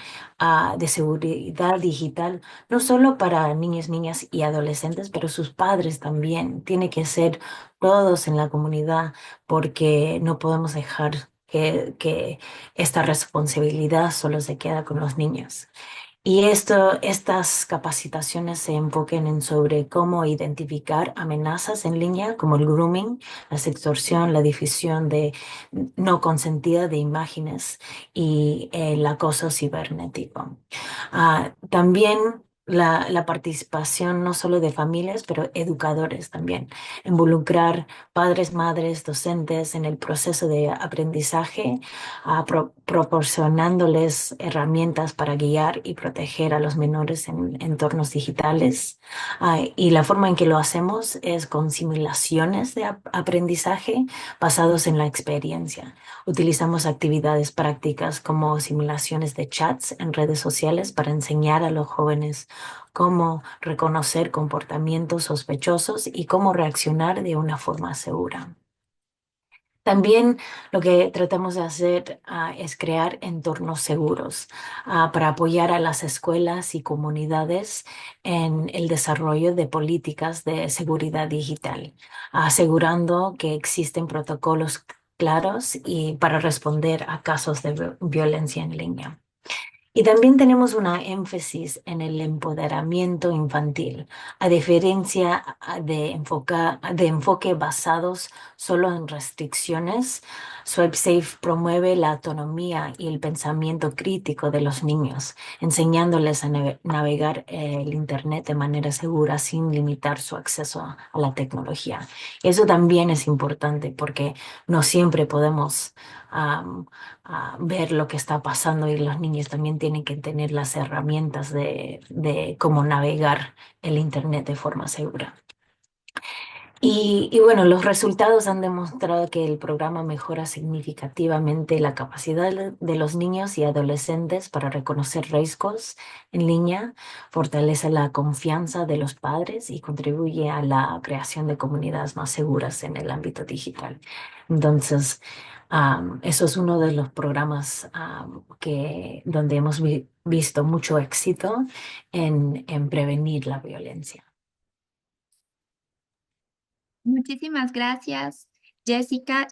de seguridad digital, no solo para niños, niñas y adolescentes, pero sus padres también. Tiene que ser todos en la comunidad porque no podemos dejar que esta responsabilidad solo se queda con los niños. Y estas capacitaciones se enfoquen en sobre cómo identificar amenazas en línea como el grooming, la extorsión, la difusión de no consentida de imágenes y el acoso cibernético. También la participación no solo de familias, pero educadores también. Involucrar padres, madres, docentes en el proceso de aprendizaje, proporcionándoles herramientas para guiar y proteger a los menores en entornos digitales. Y la forma en que lo hacemos es con simulaciones de aprendizaje basados en la experiencia. Utilizamos actividades prácticas como simulaciones de chats en redes sociales para enseñar a los jóvenes cómo reconocer comportamientos sospechosos y cómo reaccionar de una forma segura. También lo que tratamos de hacer es crear entornos seguros para apoyar a las escuelas y comunidades en el desarrollo de políticas de seguridad digital, asegurando que existen protocolos claros y para responder a casos de violencia en línea. Y también tenemos una énfasis en el empoderamiento infantil, a diferencia de enfoque basados solo en restricciones. SwipeSafe promueve la autonomía y el pensamiento crítico de los niños, enseñándoles a navegar el Internet de manera segura sin limitar su acceso a la tecnología. Eso también es importante porque no siempre podemos ver lo que está pasando y los niños también tienen que tener las herramientas de cómo navegar el Internet de forma segura. Y bueno, los resultados han demostrado que el programa mejora significativamente la capacidad de los niños y adolescentes para reconocer riesgos en línea, fortalece la confianza de los padres y contribuye a la creación de comunidades más seguras en el ámbito digital. Entonces, eso es uno de los programas donde hemos visto mucho éxito en prevenir la violencia. Muchísimas gracias, Jessica.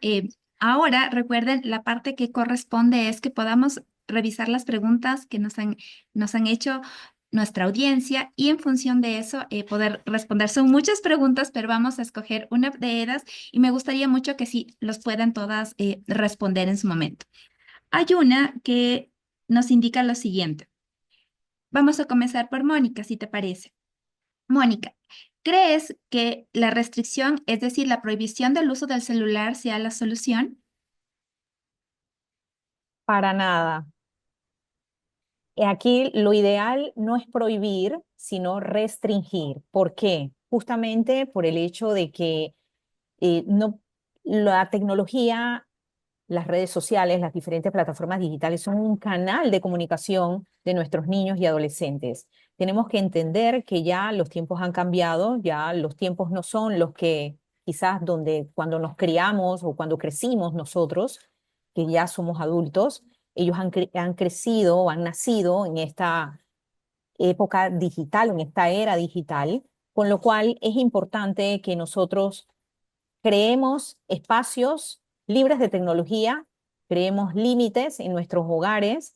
Ahora recuerden, la parte que corresponde es que podamos revisar las preguntas que nos han hecho nuestra audiencia y en función de eso poder responder. Son muchas preguntas, pero vamos a escoger una de ellas y me gustaría mucho que sí los puedan todas responder en su momento. Hay una que nos indica lo siguiente. Vamos a comenzar por Mónica, si te parece. Mónica, ¿crees que la restricción, es decir, la prohibición del uso del celular, sea la solución? Para nada. aquí lo ideal no es prohibir, sino restringir. ¿Por qué? Justamente por el hecho de que no, la tecnología, las redes sociales, las diferentes plataformas digitales son un canal de comunicación de nuestros niños y adolescentes. Tenemos que entender que ya los tiempos han cambiado, ya los tiempos no son los que quizás donde cuando nos criamos o cuando crecimos nosotros, que ya somos adultos, ellos han crecido o han nacido en esta época digital, en esta era digital, con lo cual es importante que nosotros creemos espacios libres de tecnología, creemos límites en nuestros hogares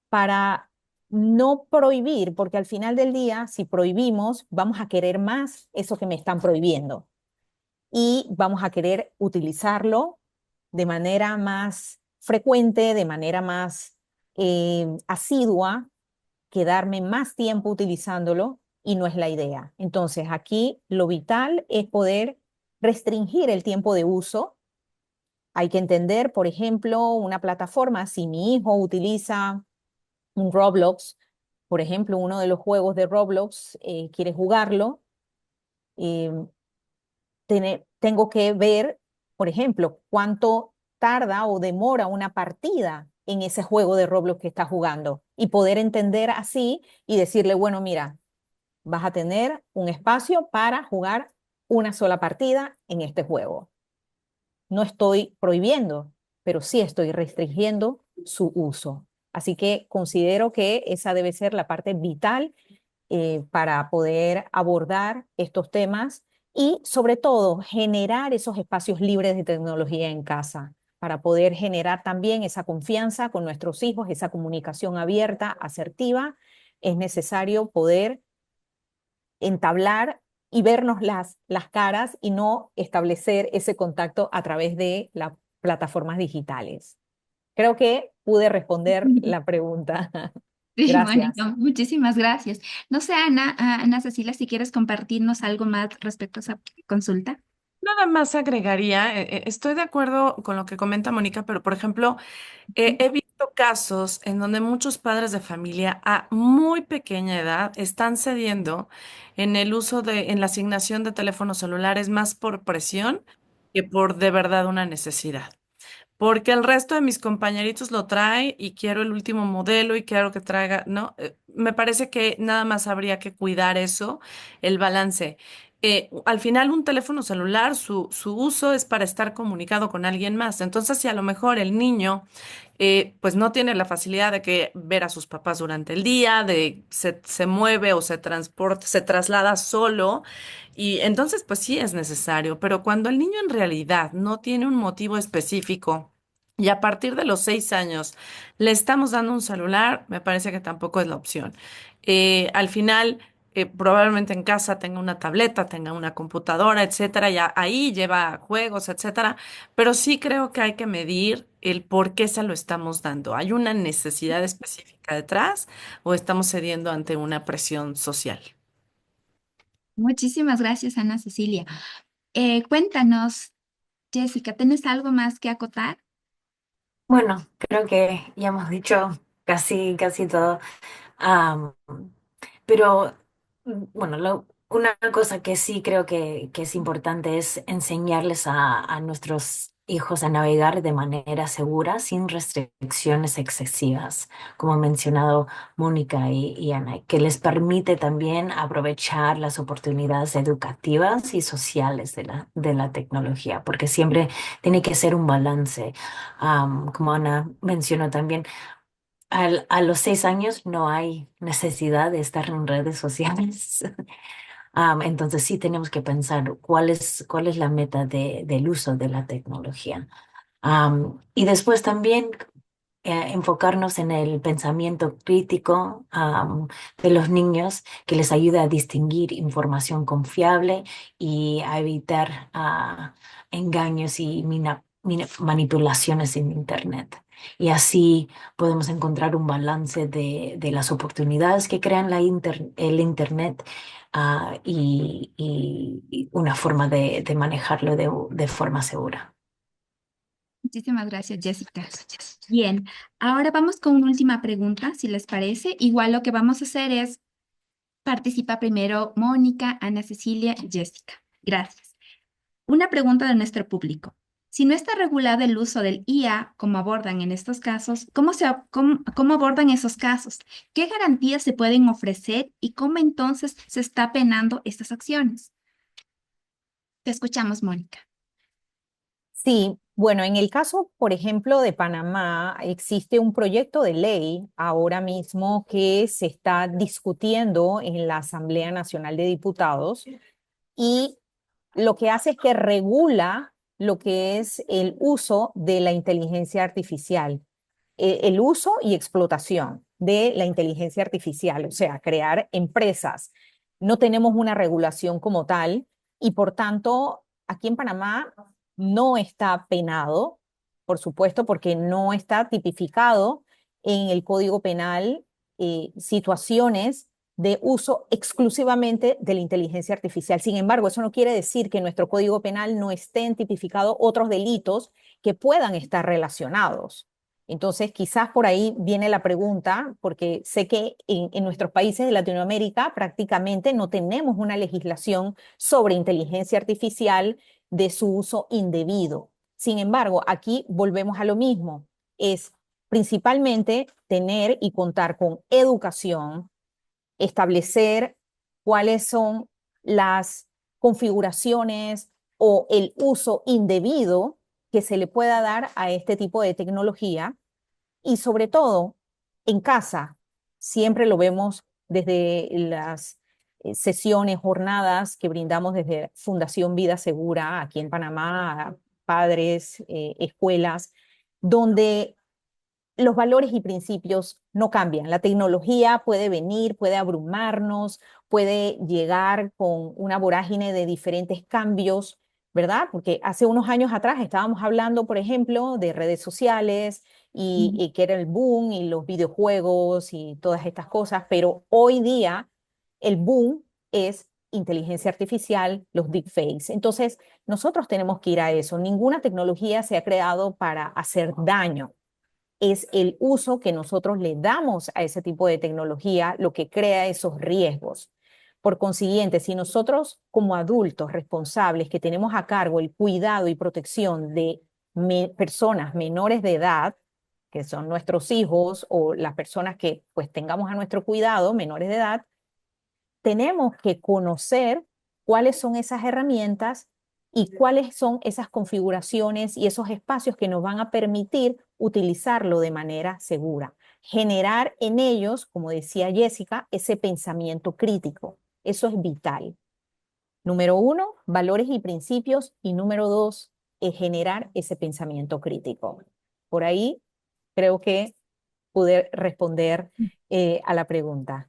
para no prohibir, porque al final del día, si prohibimos, vamos a querer más eso que me están prohibiendo y vamos a querer utilizarlo de manera más frecuente, de manera más asidua, quedarme más tiempo utilizándolo y no es la idea. Entonces, aquí lo vital es poder restringir el tiempo de uso. Hay que entender, por ejemplo, una plataforma, si mi hijo utiliza un Roblox, por ejemplo, uno de los juegos de Roblox, quiere jugarlo, eh, tengo que ver, por ejemplo, cuánto tarda o demora una partida en ese juego de Roblox que está jugando y poder entender así y decirle, bueno, mira, vas a tener un espacio para jugar una sola partida en este juego. No estoy prohibiendo, pero sí estoy restringiendo su uso. Así que considero que esa debe ser la parte vital para poder abordar estos temas y sobre todo generar esos espacios libres de tecnología en casa, para poder generar también esa confianza con nuestros hijos, esa comunicación abierta, asertiva. Es necesario poder entablar y vernos las caras y no establecer ese contacto a través de las plataformas digitales. Creo que pude responder la pregunta. Sí, Gracias. Mónica, muchísimas gracias. No sé, Ana Cecilia, si quieres compartirnos algo más respecto a esa consulta. Nada más agregaría, estoy de acuerdo con lo que comenta Mónica, pero por ejemplo, he visto casos en donde muchos padres de familia a muy pequeña edad están cediendo en el uso en la asignación de teléfonos celulares más por presión que por de verdad una necesidad. Porque el resto de mis compañeritos lo trae y quiero el último modelo y quiero que traiga, ¿no? Me parece que nada más habría que cuidar eso, el balance. Al final, un teléfono celular, su uso es para estar comunicado con alguien más. Entonces, si a lo mejor el niño, pues no tiene la facilidad de que ver a sus papás durante el día, se mueve o se transporta, se traslada solo, y entonces, pues sí es necesario. Pero cuando el niño en realidad no tiene un motivo específico, y a partir de los 6 años le estamos dando un celular, me parece que tampoco es la opción. Al final, probablemente en casa tenga una tableta, tenga una computadora, etcétera, ya ahí lleva juegos, etcétera, pero sí creo que hay que medir el por qué se lo estamos dando. ¿Hay una necesidad específica detrás o estamos cediendo ante una presión social? Muchísimas gracias, Ana Cecilia. Cuéntanos, Jessica, ¿tienes algo más que acotar? Bueno, creo que ya hemos dicho casi todo. Am, pero, bueno, una cosa que sí creo que es importante es enseñarles a nuestros hijos a navegar de manera segura, sin restricciones excesivas, como han mencionado Mónica y Ana, que les permite también aprovechar las oportunidades educativas y sociales de la tecnología, porque siempre tiene que ser un balance. Como Ana mencionó también, a los 6 años no hay necesidad de estar en redes sociales. Entonces sí tenemos que pensar cuál es la meta del uso de la tecnología. Y después también enfocarnos en el pensamiento crítico de los niños que les ayude a distinguir información confiable y a evitar engaños y manipulaciones en Internet. Y así podemos encontrar un balance de las oportunidades que crean el Internet y una forma de manejarlo de forma segura. Muchísimas gracias, Jessica. Bien, ahora vamos con una última pregunta, si les parece. Igual lo que vamos a hacer es participa primero Mónica, Ana Cecilia y Jessica. Gracias. Una pregunta de nuestro público. Si no está regulado el uso del IA, ¿cómo abordan en estos casos? ¿Cómo abordan esos casos? ¿Qué garantías se pueden ofrecer y cómo entonces se está penando estas acciones? Te escuchamos, Mónica. Sí, bueno, en el caso, por ejemplo, de Panamá, existe un proyecto de ley ahora mismo que se está discutiendo en la Asamblea Nacional de Diputados y lo que hace es que regula lo que es el uso de la inteligencia artificial, el uso y explotación de la inteligencia artificial, o sea, crear empresas. No tenemos una regulación como tal y por tanto, aquí en Panamá no está penado, por supuesto, porque no está tipificado en el Código Penal situaciones de uso exclusivamente de la inteligencia artificial. Sin embargo, eso no quiere decir que en nuestro Código Penal no estén tipificados otros delitos que puedan estar relacionados. Entonces, quizás por ahí viene la pregunta, porque sé que en nuestros países de Latinoamérica prácticamente no tenemos una legislación sobre inteligencia artificial de su uso indebido. Sin embargo, aquí volvemos a lo mismo, es principalmente tener y contar con educación, establecer cuáles son las configuraciones o el uso indebido que se le pueda dar a este tipo de tecnología y sobre todo en casa. Siempre lo vemos desde las sesiones, jornadas que brindamos desde Fundación Vida Segura aquí en Panamá, a padres, escuelas, donde los valores y principios no cambian. La tecnología puede venir, puede abrumarnos, puede llegar con una vorágine de diferentes cambios, ¿verdad? Porque hace unos años atrás estábamos hablando, por ejemplo, de redes sociales y que era el boom y los videojuegos y todas estas cosas, pero hoy día el boom es inteligencia artificial, los deepfakes. Entonces, nosotros tenemos que ir a eso. Ninguna tecnología se ha creado para hacer daño, es el uso que nosotros le damos a ese tipo de tecnología lo que crea esos riesgos. Por consiguiente, si nosotros como adultos responsables que tenemos a cargo el cuidado y protección de personas menores de edad, que son nuestros hijos o las personas que pues tengamos a nuestro cuidado, menores de edad, tenemos que conocer cuáles son esas herramientas y cuáles son esas configuraciones y esos espacios que nos van a permitir utilizarlo de manera segura. Generar en ellos, como decía Jessica, ese pensamiento crítico. Eso es vital. Número uno, valores y principios. Y número dos, generar ese pensamiento crítico. Por ahí creo que pude responder a la pregunta.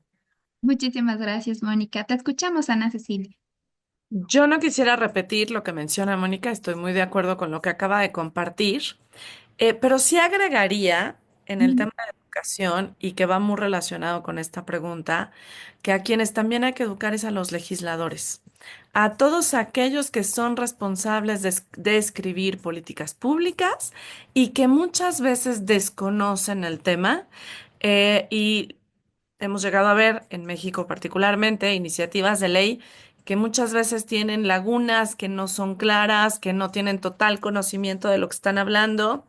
Muchísimas gracias, Mónica. Te escuchamos, Ana Cecilia. Yo no quisiera repetir lo que menciona Mónica, estoy muy de acuerdo con lo que acaba de compartir, pero sí agregaría en el tema de educación y que va muy relacionado con esta pregunta, que a quienes también hay que educar es a los legisladores, a todos aquellos que son responsables de escribir políticas públicas y que muchas veces desconocen el tema y hemos llegado a ver en México particularmente iniciativas de ley que muchas veces tienen lagunas, que no son claras, que no tienen total conocimiento de lo que están hablando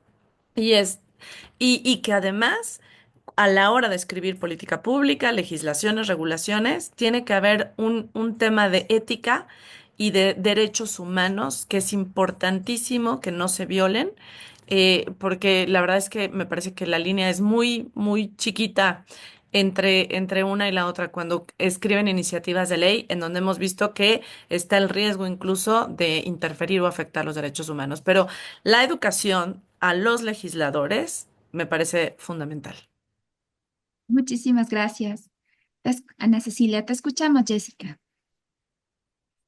y y que además a la hora de escribir política pública, legislaciones, regulaciones, tiene que haber un tema de ética y de derechos humanos que es importantísimo que no se violen, porque la verdad es que me parece que la línea es muy chiquita entre una y la otra cuando escriben iniciativas de ley en donde hemos visto que está el riesgo incluso de interferir o afectar los derechos humanos. Pero la educación a los legisladores me parece fundamental. Muchísimas gracias. Ana Cecilia, te escuchamos, Jessica.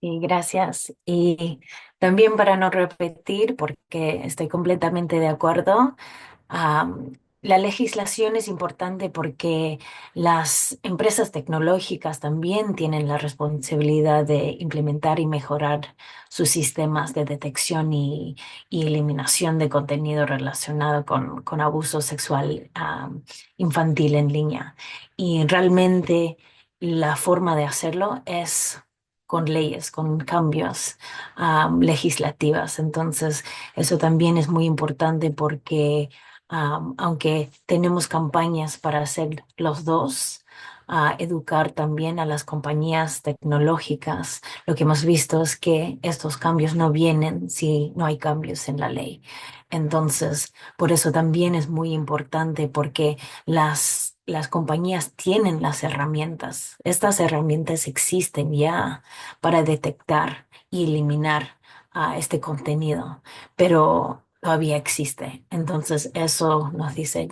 Y gracias. Y también para no repetir, porque estoy completamente de acuerdo, la legislación es importante porque las empresas tecnológicas también tienen la responsabilidad de implementar y mejorar sus sistemas de detección y eliminación de contenido relacionado con abuso sexual, infantil en línea. Y realmente la forma de hacerlo es con leyes, con cambios, legislativas. Entonces, eso también es muy importante porque aunque tenemos campañas para hacer los dos, educar también a las compañías tecnológicas, lo que hemos visto es que estos cambios no vienen si no hay cambios en la ley. Entonces, por eso también es muy importante porque las compañías tienen las herramientas. Estas herramientas existen ya para detectar y eliminar este contenido, pero todavía existe. Entonces, eso nos dice,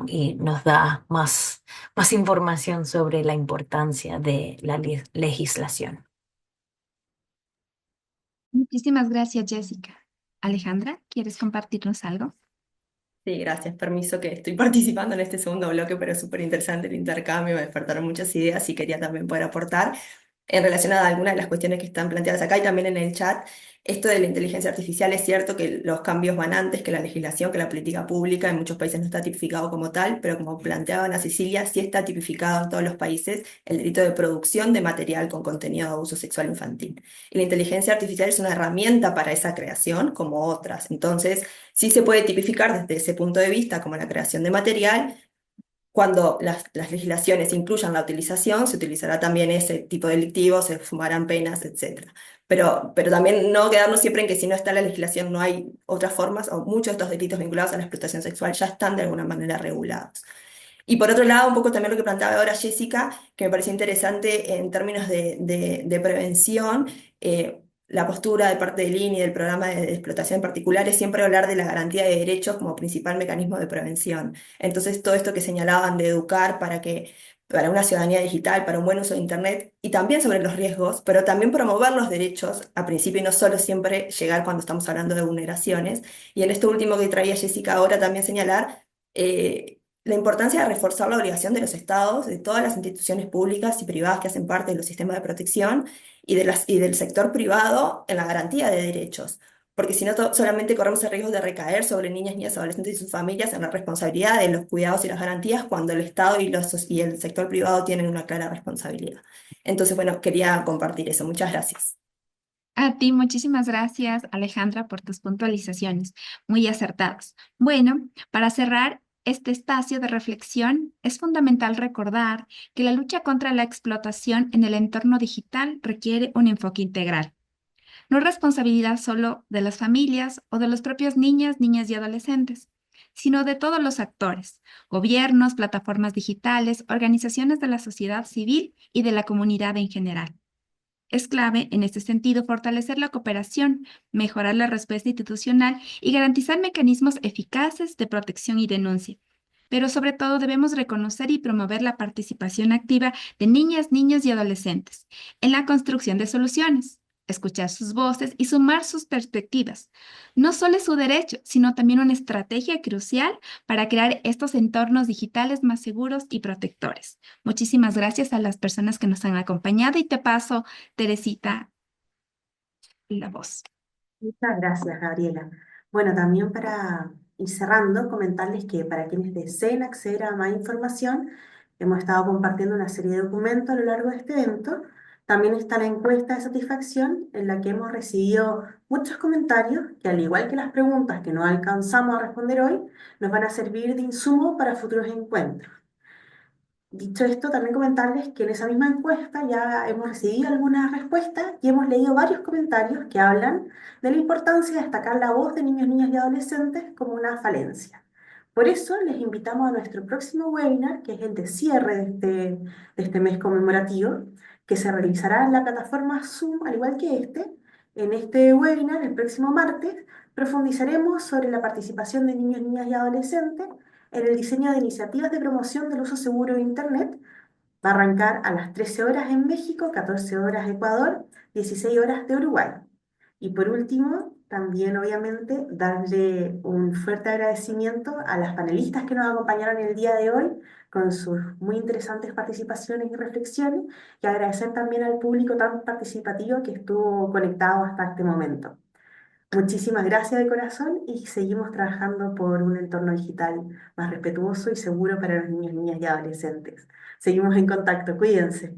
y nos da más información sobre la importancia de la legislación. Muchísimas gracias, Jessica. Alejandra, ¿quieres compartirnos algo? Sí, gracias. Permiso que estoy participando en este segundo bloque, pero es súper interesante el intercambio, me despertaron muchas ideas y quería también poder aportar en relación a algunas de las cuestiones que están planteadas acá y también en el chat. Esto de la inteligencia artificial es cierto que los cambios van antes que la legislación, que la política pública en muchos países no está tipificado como tal, pero como planteaba Ana Cecilia, sí está tipificado en todos los países el delito de producción de material con contenido de abuso sexual infantil. Y la inteligencia artificial es una herramienta para esa creación como otras. Entonces, sí se puede tipificar desde ese punto de vista como la creación de material. Cuando las legislaciones incluyan la utilización, se utilizará también ese tipo delictivo, se sumarán penas, etcétera. Pero también no quedarnos siempre en que si no está la legislación no hay otras formas, o muchos de estos delitos vinculados a la explotación sexual ya están de alguna manera regulados. Y por otro lado, un poco también lo que planteaba ahora Jessica, que me pareció interesante en términos de prevención, la postura de parte del INI y del programa de explotación en particular es siempre hablar de la garantía de derechos como principal mecanismo de prevención. Entonces, todo esto que señalaban de educar para una ciudadanía digital, para un buen uso de Internet, y también sobre los riesgos, pero también promover los derechos a principio y no solo siempre llegar cuando estamos hablando de vulneraciones. Y en esto último que traía Jessica ahora también señalar, la importancia de reforzar la obligación de los estados, de todas las instituciones públicas y privadas que hacen parte de los sistemas de protección y del sector privado en la garantía de derechos. Porque si no, solamente corremos el riesgo de recaer sobre niñas, niñas, adolescentes y sus familias en la responsabilidad de los cuidados y las garantías cuando el Estado y el sector privado tienen una clara responsabilidad. Entonces, bueno, quería compartir eso. Muchas gracias. A ti, muchísimas gracias, Alejandra, por tus puntualizaciones muy acertadas. Bueno, para cerrar este espacio de reflexión, es fundamental recordar que la lucha contra la explotación en el entorno digital requiere un enfoque integral. No es responsabilidad solo de las familias o de los propios niñas, niñas y adolescentes, sino de todos los actores, gobiernos, plataformas digitales, organizaciones de la sociedad civil y de la comunidad en general. Es clave, en este sentido, fortalecer la cooperación, mejorar la respuesta institucional y garantizar mecanismos eficaces de protección y denuncia. Pero sobre todo debemos reconocer y promover la participación activa de niñas, niños y adolescentes en la construcción de soluciones, escuchar sus voces y sumar sus perspectivas. No solo es su derecho, sino también una estrategia crucial para crear estos entornos digitales más seguros y protectores. Muchísimas gracias a las personas que nos han acompañado y te paso, Teresita, la voz. Muchas gracias, Gabriela. Bueno, también para ir cerrando, comentarles que para quienes deseen acceder a más información, hemos estado compartiendo una serie de documentos a lo largo de este evento. También está la encuesta de satisfacción en la que hemos recibido muchos comentarios que, al igual que las preguntas que no alcanzamos a responder hoy, nos van a servir de insumo para futuros encuentros. Dicho esto, también comentarles que en esa misma encuesta ya hemos recibido algunas respuestas y hemos leído varios comentarios que hablan de la importancia de destacar la voz de niños, niñas y adolescentes como una falencia. Por eso les invitamos a nuestro próximo webinar, que es el de cierre de este mes conmemorativo, que se realizará en la plataforma Zoom, al igual que este. En este webinar, el próximo martes, profundizaremos sobre la participación de niños, niñas y adolescentes en el diseño de iniciativas de promoción del uso seguro de Internet. Va a arrancar a las 13 horas en México, 14 horas Ecuador, 16 horas de Uruguay. Y por último, también obviamente darle un fuerte agradecimiento a las panelistas que nos acompañaron el día de hoy con sus muy interesantes participaciones y reflexiones, y agradecer también al público tan participativo que estuvo conectado hasta este momento. Muchísimas gracias de corazón y seguimos trabajando por un entorno digital más respetuoso y seguro para los niños, niñas y adolescentes. Seguimos en contacto, cuídense.